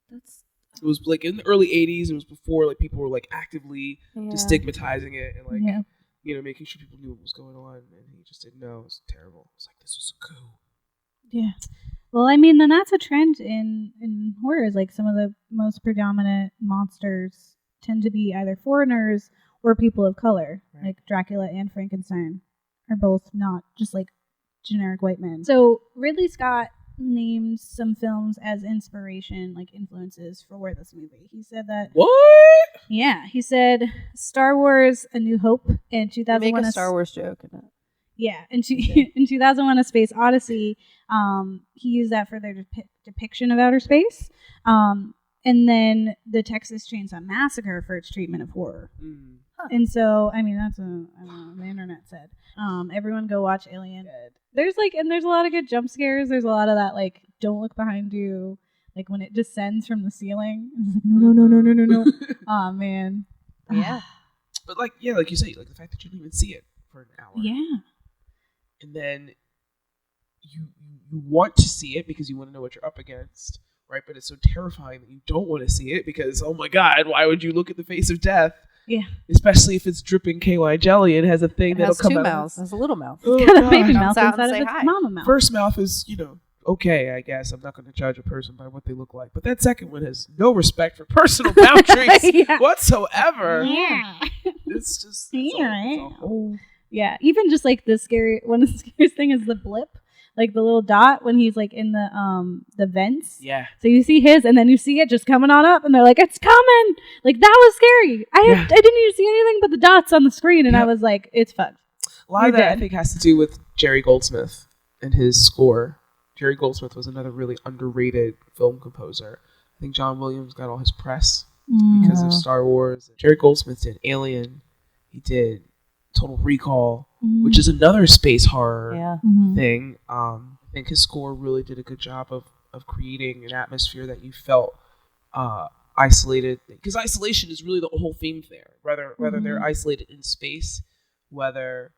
[SPEAKER 1] That's
[SPEAKER 3] It was like in the early 80s. It was before like people were like actively destigmatizing it and like making sure people knew what was going on. And he just didn't know. It was terrible. It was like, this was a coup.
[SPEAKER 2] Yeah. Well, I mean, then that's a trend in horrors. Like some of the most predominant monsters tend to be either foreigners or people of color.
[SPEAKER 3] Right.
[SPEAKER 2] Like Dracula and Frankenstein are both not just like generic white men. So Ridley Scott named some films as inspiration, like influences for this movie. He said that.
[SPEAKER 3] What?
[SPEAKER 2] Yeah, he said Star Wars: A New Hope and 2001.
[SPEAKER 1] make a Star Wars joke in it.
[SPEAKER 2] Yeah, in 2001: A Space Odyssey, he used that for their depiction of outer space. And then the Texas Chainsaw Massacre for its treatment of horror. And so, I mean, that's I don't know, the internet said. Everyone go watch Alien. There's a lot of good jump scares. There's a lot of that, like, don't look behind you. Like, when it descends from the ceiling. And it's like, no. Oh, man.
[SPEAKER 1] Yeah.
[SPEAKER 3] But like you say, like the fact that you didn't even see it for an hour.
[SPEAKER 2] Yeah.
[SPEAKER 3] And then you want to see it because you want to know what you're up against, right? But it's so terrifying that you don't want to see it because, oh my God, why would you look at the face of death?
[SPEAKER 2] Yeah.
[SPEAKER 3] Especially if it's dripping KY jelly and has a thing that'll come out.
[SPEAKER 1] It has 2 mouths. It has a little mouth.
[SPEAKER 3] Oh,
[SPEAKER 2] It's got a
[SPEAKER 3] God.
[SPEAKER 2] baby
[SPEAKER 1] Jumps
[SPEAKER 2] mouth
[SPEAKER 1] out and
[SPEAKER 2] inside
[SPEAKER 1] say
[SPEAKER 2] of its
[SPEAKER 1] hi.
[SPEAKER 2] mama mouth.
[SPEAKER 3] First mouth is, okay, I guess. I'm not going to judge a person by what they look like. But that second one has no respect for personal boundaries
[SPEAKER 2] Yeah.
[SPEAKER 3] whatsoever.
[SPEAKER 2] Yeah.
[SPEAKER 3] It's just
[SPEAKER 2] Yeah.
[SPEAKER 3] it's a whole...
[SPEAKER 2] Yeah, even just like one of the scariest thing is the blip, like the little dot when he's like in the vents.
[SPEAKER 3] Yeah.
[SPEAKER 2] So you see his, and then you see it just coming on up, and they're like, "It's coming!" Like that was scary. I didn't even see anything but the dots on the screen, and I was like, "It's fucked."
[SPEAKER 3] A lot of that, I think, has to do with Jerry Goldsmith and his score. Jerry Goldsmith was another really underrated film composer. I think John Williams got all his press because of Star Wars. Jerry Goldsmith did Alien. He did Total Recall, which is another space horror thing. I think his score really did a good job of creating an atmosphere that you felt isolated. Because isolation is really the whole theme there. Whether they're isolated in space, whether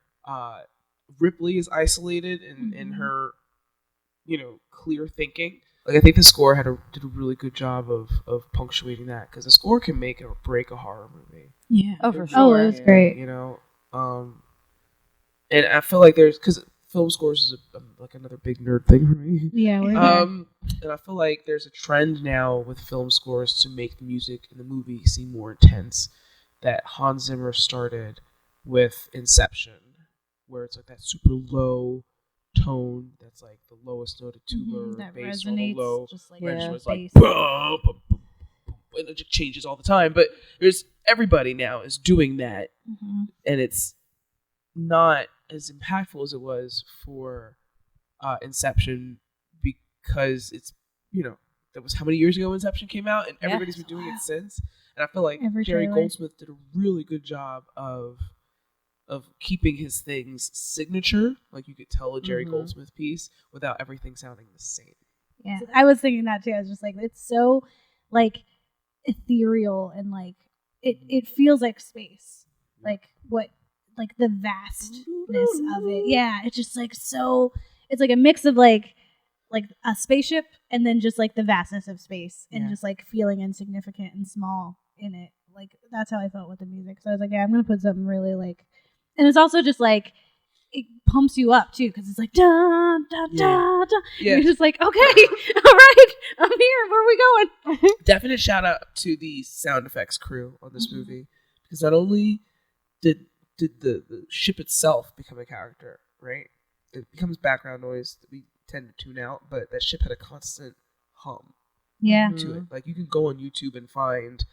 [SPEAKER 3] Ripley is isolated in her, clear thinking. Like I think the score did a really good job of punctuating that because the score can make or break a horror movie.
[SPEAKER 2] Yeah.
[SPEAKER 1] Oh, for
[SPEAKER 2] Oh,
[SPEAKER 1] sure.
[SPEAKER 2] it was great.
[SPEAKER 3] And I feel like because film scores is like another big nerd thing for me.
[SPEAKER 2] Yeah. We're
[SPEAKER 3] And I feel like there's a trend now with film scores to make the music in the movie seem more intense. That Hans Zimmer started with Inception, where it's like that super low tone that's like the lowest note of tuba or
[SPEAKER 2] that
[SPEAKER 3] bass or
[SPEAKER 2] resonates
[SPEAKER 3] low.
[SPEAKER 2] just like
[SPEAKER 3] Register is like
[SPEAKER 2] bass.
[SPEAKER 3] boom, boom, boom, boom, and it just changes all the time. But everybody now is doing that, and it's not as impactful as it was for Inception because it's that was how many years ago Inception came out, and everybody's been doing it since. And I feel like Jerry Goldsmith did a really good job of keeping his things signature, like you could tell a Jerry Goldsmith piece without everything sounding the same.
[SPEAKER 2] Yeah, I was thinking that too. I was just like, it's so like ethereal and like it feels like space, like the vastness of it. Yeah, it's just like so. It's like a mix of like a spaceship and then just like the vastness of space and just like feeling insignificant and small in it. Like that's how I felt with the music. So I was like, yeah, I'm gonna put something really like, and it's also just like it pumps you up too because it's like da da da da.
[SPEAKER 3] Yeah.
[SPEAKER 2] You're just like, okay, all right, I'm here. Where are we going?
[SPEAKER 3] Definite shout out to the sound effects crew on this movie, because not only did the ship itself become a character, right? It becomes background noise that we tend to tune out, but that ship had a constant hum to it. Like you can go on YouTube and find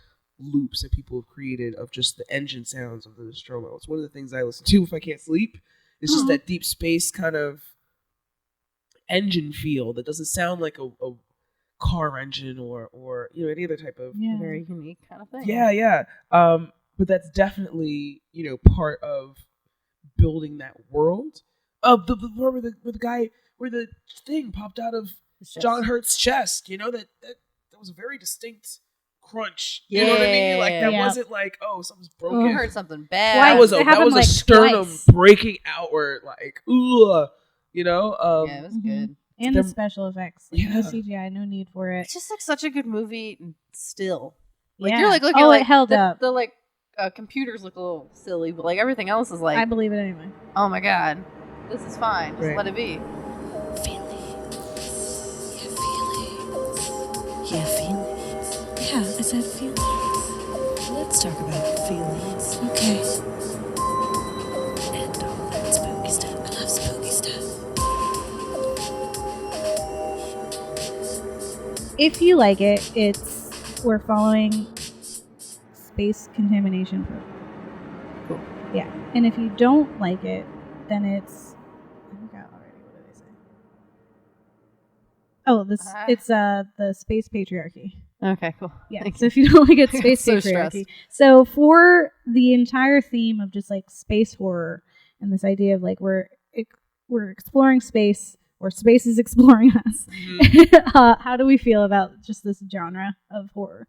[SPEAKER 3] loops that people have created of just the engine sounds of the Nostromo. It's one of the things I listen to if I can't sleep. It's just that deep space kind of engine feel that doesn't sound like a car engine or any other type of
[SPEAKER 1] very unique kind of thing.
[SPEAKER 3] Yeah. But that's definitely part of building that world of the guy where the thing popped out of John Hurt's chest. That was a very distinct crunch. You know what I mean? Like that wasn't like, oh, something's broken.
[SPEAKER 1] I heard something bad.
[SPEAKER 3] That was a sternum
[SPEAKER 2] twice.
[SPEAKER 3] breaking outward, like ugh.
[SPEAKER 1] Yeah, it was good.
[SPEAKER 2] And the special effects, like,
[SPEAKER 3] Yeah.
[SPEAKER 2] no CGI, no need for it.
[SPEAKER 1] It's just like such a good movie still. Like
[SPEAKER 2] Yeah.
[SPEAKER 1] you're like looking
[SPEAKER 2] Oh,
[SPEAKER 1] like
[SPEAKER 2] it held up.
[SPEAKER 1] the like computers look a little silly, but like everything else is like,
[SPEAKER 2] I believe it anyway.
[SPEAKER 1] oh my god, this is fine. Just
[SPEAKER 3] Right.
[SPEAKER 1] let it be.
[SPEAKER 4] Feelings. Yeah, feelings. Yeah, I said feelings. Let's talk about feelings. Okay. And all that spooky stuff. I love spooky stuff.
[SPEAKER 2] If you like it, we're following space contamination protocol.
[SPEAKER 1] Cool.
[SPEAKER 2] Yeah, and if you don't like it, then it's. I forgot already. What did I say? Oh, it's the space patriarchy.
[SPEAKER 1] Okay, cool.
[SPEAKER 2] Yeah.
[SPEAKER 1] Thank
[SPEAKER 2] So if you don't like it, space
[SPEAKER 1] So
[SPEAKER 2] patriarchy. So for the entire theme of just like space horror and this idea of like we're exploring space or space is exploring us, how do we feel about just this genre of horror?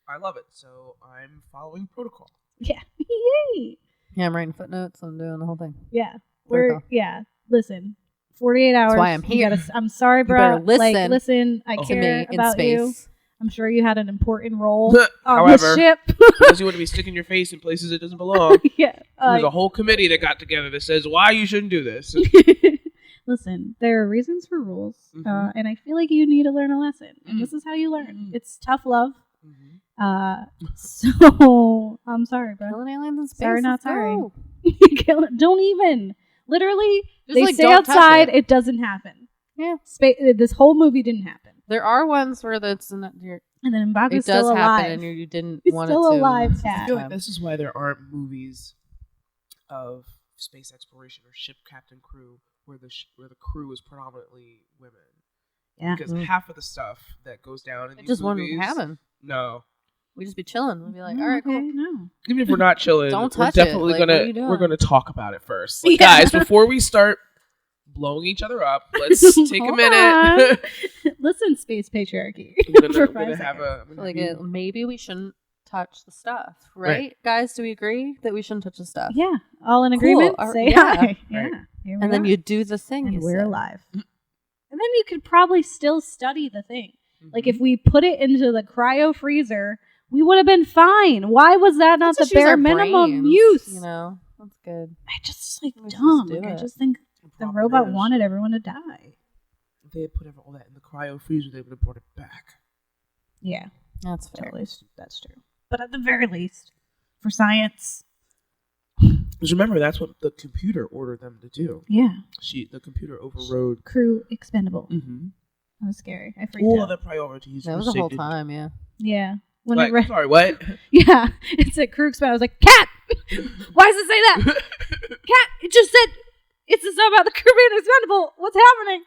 [SPEAKER 3] I love it. So I'm following protocol.
[SPEAKER 2] Yeah. Yay.
[SPEAKER 1] Yeah, I'm writing footnotes. I'm doing the whole thing.
[SPEAKER 2] Yeah.
[SPEAKER 1] Protocol.
[SPEAKER 2] Listen. 48 hours.
[SPEAKER 1] That's why I'm
[SPEAKER 2] You
[SPEAKER 1] here.
[SPEAKER 2] I'm sorry,
[SPEAKER 1] You
[SPEAKER 2] bro.
[SPEAKER 1] better listen
[SPEAKER 2] Like, listen. I
[SPEAKER 1] to
[SPEAKER 2] care
[SPEAKER 1] me in
[SPEAKER 2] about
[SPEAKER 1] space.
[SPEAKER 2] you. I'm sure you had an important role on
[SPEAKER 3] However,
[SPEAKER 2] the ship.
[SPEAKER 3] because you want to be sticking your face in places it doesn't belong.
[SPEAKER 2] Yeah.
[SPEAKER 3] There's a whole committee that got together that says why you shouldn't do this.
[SPEAKER 2] Listen, there are reasons for rules, and I feel like you need to learn a lesson, and this is how you learn. It's tough love. So I'm sorry, bro.
[SPEAKER 1] Killing aliens in space.
[SPEAKER 2] Sorry, not
[SPEAKER 1] let's
[SPEAKER 2] sorry.
[SPEAKER 1] go.
[SPEAKER 2] Don't even. Literally,
[SPEAKER 1] Just,
[SPEAKER 2] they
[SPEAKER 1] like,
[SPEAKER 2] stay
[SPEAKER 1] don't touch
[SPEAKER 2] outside.
[SPEAKER 1] it.
[SPEAKER 2] It doesn't happen.
[SPEAKER 1] Yeah.
[SPEAKER 2] This whole movie didn't happen.
[SPEAKER 1] There are ones where that's not.
[SPEAKER 2] And then M'Baku's
[SPEAKER 1] It
[SPEAKER 2] still
[SPEAKER 1] does
[SPEAKER 2] alive.
[SPEAKER 1] happen, and you didn't
[SPEAKER 2] He's
[SPEAKER 1] want
[SPEAKER 2] still
[SPEAKER 1] it to.
[SPEAKER 2] alive,
[SPEAKER 3] I
[SPEAKER 2] Cat.
[SPEAKER 3] feel like this is why there aren't movies of space exploration or ship captain crew where the crew is predominantly women.
[SPEAKER 2] Yeah.
[SPEAKER 3] Because half of the stuff that goes down in
[SPEAKER 1] It
[SPEAKER 3] these
[SPEAKER 1] just
[SPEAKER 3] movies,
[SPEAKER 1] wouldn't happen.
[SPEAKER 3] No.
[SPEAKER 1] We'd just be chilling. We'd be like, all right,
[SPEAKER 2] okay,
[SPEAKER 1] cool.
[SPEAKER 2] no.
[SPEAKER 3] Even if we're not chilling,
[SPEAKER 1] Don't
[SPEAKER 3] we're
[SPEAKER 1] touch it.
[SPEAKER 3] definitely
[SPEAKER 1] Like, what are you doing?
[SPEAKER 3] we're gonna talk about it first. Like,
[SPEAKER 2] Yeah.
[SPEAKER 3] guys, before we start blowing each other up, let's take a
[SPEAKER 2] Hold
[SPEAKER 3] minute.
[SPEAKER 2] Listen, space patriarchy.
[SPEAKER 3] we're
[SPEAKER 2] For
[SPEAKER 3] gonna
[SPEAKER 2] 5
[SPEAKER 3] have
[SPEAKER 2] seconds.
[SPEAKER 3] a
[SPEAKER 1] Like maybe we shouldn't touch the stuff, right? Guys, do we agree that we shouldn't touch the stuff?
[SPEAKER 2] Yeah, all in agreement. Say
[SPEAKER 1] yeah.
[SPEAKER 2] hi. Yeah.
[SPEAKER 3] Right.
[SPEAKER 2] Here we
[SPEAKER 1] And then
[SPEAKER 2] are.
[SPEAKER 1] you do the thing.
[SPEAKER 2] and
[SPEAKER 1] you
[SPEAKER 2] we're
[SPEAKER 1] said.
[SPEAKER 2] alive. And then you could probably still study the thing. Like
[SPEAKER 1] Mm-hmm.
[SPEAKER 2] if we put it into the cryo freezer, we would have been fine. Why was that not
[SPEAKER 1] Let's
[SPEAKER 2] the
[SPEAKER 1] just use
[SPEAKER 2] bare
[SPEAKER 1] our
[SPEAKER 2] minimum
[SPEAKER 1] brains,
[SPEAKER 2] use?
[SPEAKER 1] You know, that's good.
[SPEAKER 2] I just like
[SPEAKER 1] Let's just
[SPEAKER 2] dumb.
[SPEAKER 1] do
[SPEAKER 2] Like, I
[SPEAKER 1] it.
[SPEAKER 2] just think the
[SPEAKER 3] problem
[SPEAKER 2] robot
[SPEAKER 3] is,
[SPEAKER 2] wanted everyone to die.
[SPEAKER 3] if they had put all that in the cryo freezer, they would have brought it back.
[SPEAKER 2] Yeah,
[SPEAKER 1] That's fair.
[SPEAKER 2] totally. That's true. But at the very least, for science.
[SPEAKER 3] Because remember, that's what the computer ordered them to do.
[SPEAKER 2] Yeah.
[SPEAKER 3] The computer overrode
[SPEAKER 2] Crew expendable.
[SPEAKER 3] Mm-hmm.
[SPEAKER 2] That was scary. I freaked
[SPEAKER 3] all
[SPEAKER 2] out.
[SPEAKER 3] of the priorities.
[SPEAKER 1] That
[SPEAKER 3] were
[SPEAKER 1] was the whole
[SPEAKER 3] stated.
[SPEAKER 1] time, yeah.
[SPEAKER 2] Yeah. When
[SPEAKER 3] Like,
[SPEAKER 2] it read,
[SPEAKER 3] sorry, what?
[SPEAKER 2] yeah, it said crew expendable. I was like, Cat! Why does it say that? Cat, it just said, it's just about the crew being expendable. What's happening?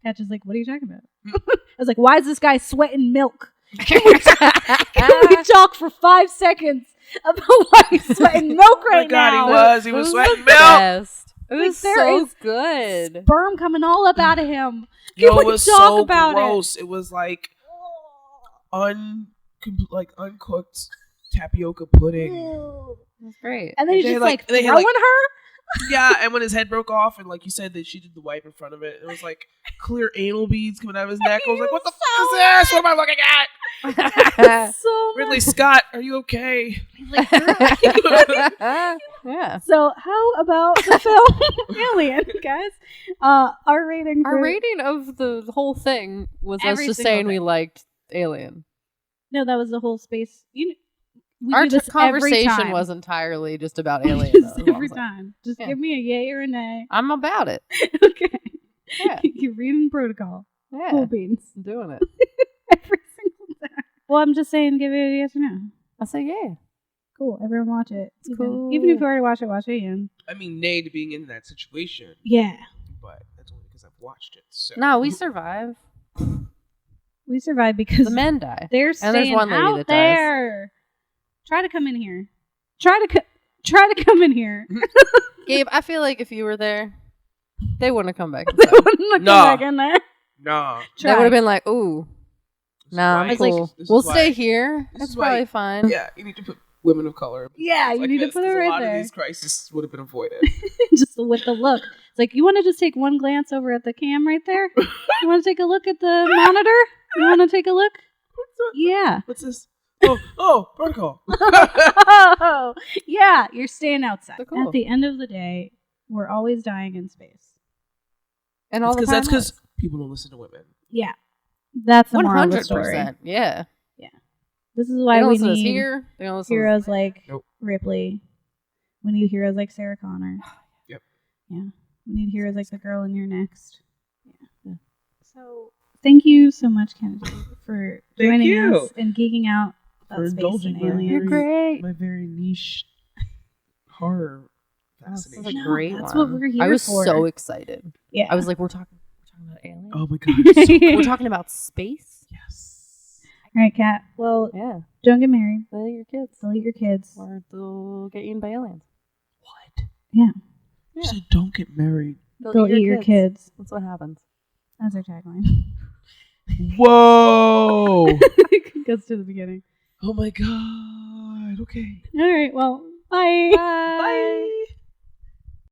[SPEAKER 2] Cat just like, what are you talking about? I was like, why is this guy sweating milk? Can we talk for 5 seconds about why he's sweating milk
[SPEAKER 3] Oh my
[SPEAKER 2] right
[SPEAKER 3] God,
[SPEAKER 2] now?
[SPEAKER 3] he was
[SPEAKER 1] It
[SPEAKER 3] sweating
[SPEAKER 1] the
[SPEAKER 3] milk.
[SPEAKER 1] best. It
[SPEAKER 2] Like,
[SPEAKER 1] was
[SPEAKER 2] there
[SPEAKER 1] so
[SPEAKER 2] is
[SPEAKER 1] good.
[SPEAKER 2] Sperm coming all up out of him.
[SPEAKER 3] Yo,
[SPEAKER 2] Can
[SPEAKER 3] it
[SPEAKER 2] we
[SPEAKER 3] was
[SPEAKER 2] talk
[SPEAKER 3] so
[SPEAKER 2] about
[SPEAKER 3] gross. It was like uncooked tapioca pudding.
[SPEAKER 2] That's
[SPEAKER 1] great.
[SPEAKER 2] And then
[SPEAKER 3] And
[SPEAKER 2] he's
[SPEAKER 3] they
[SPEAKER 2] just
[SPEAKER 3] had,
[SPEAKER 2] like
[SPEAKER 3] they had,
[SPEAKER 2] throwing
[SPEAKER 3] like-
[SPEAKER 2] her.
[SPEAKER 3] Yeah, and when his head broke off, and like you said, that she did the wipe in front of it, it was like clear anal beads coming out of his neck. I was like, what the fuck is this? What am I looking at?
[SPEAKER 2] So
[SPEAKER 3] Ridley
[SPEAKER 2] much.
[SPEAKER 3] Scott, are you okay?
[SPEAKER 1] Yeah.
[SPEAKER 2] So how about the film Alien, guys? Our rating.
[SPEAKER 1] Our rating of the whole thing was us
[SPEAKER 2] Every
[SPEAKER 1] just
[SPEAKER 2] single
[SPEAKER 1] saying we
[SPEAKER 2] thing.
[SPEAKER 1] liked Alien.
[SPEAKER 2] No, that was the whole space. We
[SPEAKER 1] Our
[SPEAKER 2] do this every
[SPEAKER 1] conversation
[SPEAKER 2] time.
[SPEAKER 1] was entirely just about Alien.
[SPEAKER 2] Just
[SPEAKER 1] though, is all
[SPEAKER 2] every
[SPEAKER 1] I'm saying.
[SPEAKER 2] time. Just
[SPEAKER 1] Yeah.
[SPEAKER 2] give me a yay or a nay.
[SPEAKER 1] I'm about it.
[SPEAKER 2] Okay.
[SPEAKER 1] Yeah.
[SPEAKER 2] You're reading protocol.
[SPEAKER 1] Yeah.
[SPEAKER 2] Cool beans.
[SPEAKER 1] I'm doing it.
[SPEAKER 2] Every single time. Well, I'm just saying, give it a yes or no.
[SPEAKER 1] I say yeah.
[SPEAKER 2] Cool. Everyone watch it.
[SPEAKER 1] It's
[SPEAKER 2] Even
[SPEAKER 1] cool.
[SPEAKER 2] if you already watch it again.
[SPEAKER 3] I mean, nay to being in that situation,
[SPEAKER 2] Yeah.
[SPEAKER 3] but that's only because I've watched it. So.
[SPEAKER 1] No, we survive.
[SPEAKER 2] We survived because
[SPEAKER 1] The men die.
[SPEAKER 2] they're
[SPEAKER 1] And
[SPEAKER 2] staying
[SPEAKER 1] there's one lady
[SPEAKER 2] out
[SPEAKER 1] that dies.
[SPEAKER 2] there. Try to come in here. Try to come in here.
[SPEAKER 1] Gabe, I feel like if you were there, they wouldn't have come back.
[SPEAKER 2] They
[SPEAKER 1] inside.
[SPEAKER 2] wouldn't have come
[SPEAKER 3] Nah.
[SPEAKER 2] back in there.
[SPEAKER 3] Nah.
[SPEAKER 1] They would have been like, ooh,
[SPEAKER 3] This is
[SPEAKER 1] nah,
[SPEAKER 3] why-
[SPEAKER 1] I'm
[SPEAKER 2] It's like-
[SPEAKER 1] cool.
[SPEAKER 3] this is
[SPEAKER 1] We'll
[SPEAKER 3] why-
[SPEAKER 1] stay here.
[SPEAKER 3] this
[SPEAKER 1] It's
[SPEAKER 3] is why-
[SPEAKER 1] probably fine.
[SPEAKER 3] Yeah, you need to put women of color.
[SPEAKER 2] Yeah, you
[SPEAKER 3] like
[SPEAKER 2] need to
[SPEAKER 3] this,
[SPEAKER 2] put it
[SPEAKER 3] 'cause
[SPEAKER 2] right
[SPEAKER 3] a lot
[SPEAKER 2] there.
[SPEAKER 3] of these crises would have been avoided.
[SPEAKER 2] Just with the look. It's like, you want to just take one glance over at the cam right there? You want to take a look at the monitor? You want to take a look? Yeah.
[SPEAKER 3] What's this? Oh, protocol.
[SPEAKER 2] Oh, yeah. You're staying outside.
[SPEAKER 1] So cool.
[SPEAKER 2] At the end of the day, we're always dying in space.
[SPEAKER 1] And all the
[SPEAKER 3] Because
[SPEAKER 1] time.
[SPEAKER 3] that's because people don't listen to women.
[SPEAKER 2] Yeah. That's the moral of the story.
[SPEAKER 1] 100%. Yeah.
[SPEAKER 2] This is
[SPEAKER 1] They
[SPEAKER 2] why
[SPEAKER 1] don't
[SPEAKER 2] we
[SPEAKER 1] listen to us
[SPEAKER 2] need
[SPEAKER 1] here. They don't listen to us
[SPEAKER 2] heroes like
[SPEAKER 3] Nope.
[SPEAKER 2] Ripley. We need heroes like Sarah Connor.
[SPEAKER 3] Yep.
[SPEAKER 2] Yeah. We need heroes like the girl in Your Next. Yeah. So thank you so much, Kennedy, for
[SPEAKER 3] Thank
[SPEAKER 2] joining
[SPEAKER 3] you.
[SPEAKER 2] us and geeking out
[SPEAKER 3] For
[SPEAKER 2] about space
[SPEAKER 3] indulging
[SPEAKER 2] and
[SPEAKER 3] my
[SPEAKER 2] aliens.
[SPEAKER 1] You're great.
[SPEAKER 3] My very niche horror
[SPEAKER 1] This is
[SPEAKER 3] fascination.
[SPEAKER 1] a
[SPEAKER 2] No,
[SPEAKER 1] great
[SPEAKER 2] that's
[SPEAKER 1] one.
[SPEAKER 2] what we're here
[SPEAKER 1] I was
[SPEAKER 2] for.
[SPEAKER 1] so excited.
[SPEAKER 2] Yeah.
[SPEAKER 1] I was like, we're talking about aliens.
[SPEAKER 3] Oh my god.
[SPEAKER 1] We're talking about space.
[SPEAKER 3] Yes.
[SPEAKER 2] All right, Kat. Well,
[SPEAKER 1] Yeah.
[SPEAKER 2] don't get married.
[SPEAKER 1] They'll eat your kids.
[SPEAKER 2] Delete your kids.
[SPEAKER 1] Or they'll get eaten by aliens.
[SPEAKER 3] What?
[SPEAKER 2] Yeah.
[SPEAKER 3] You
[SPEAKER 1] Yeah.
[SPEAKER 3] said don't get married.
[SPEAKER 2] They'll eat your kids.
[SPEAKER 1] That's what happens.
[SPEAKER 2] That's our tagline.
[SPEAKER 3] Whoa.
[SPEAKER 2] Goes to the beginning.
[SPEAKER 3] Oh my god. Okay.
[SPEAKER 2] All right. Well, bye.
[SPEAKER 1] Bye.
[SPEAKER 3] Bye.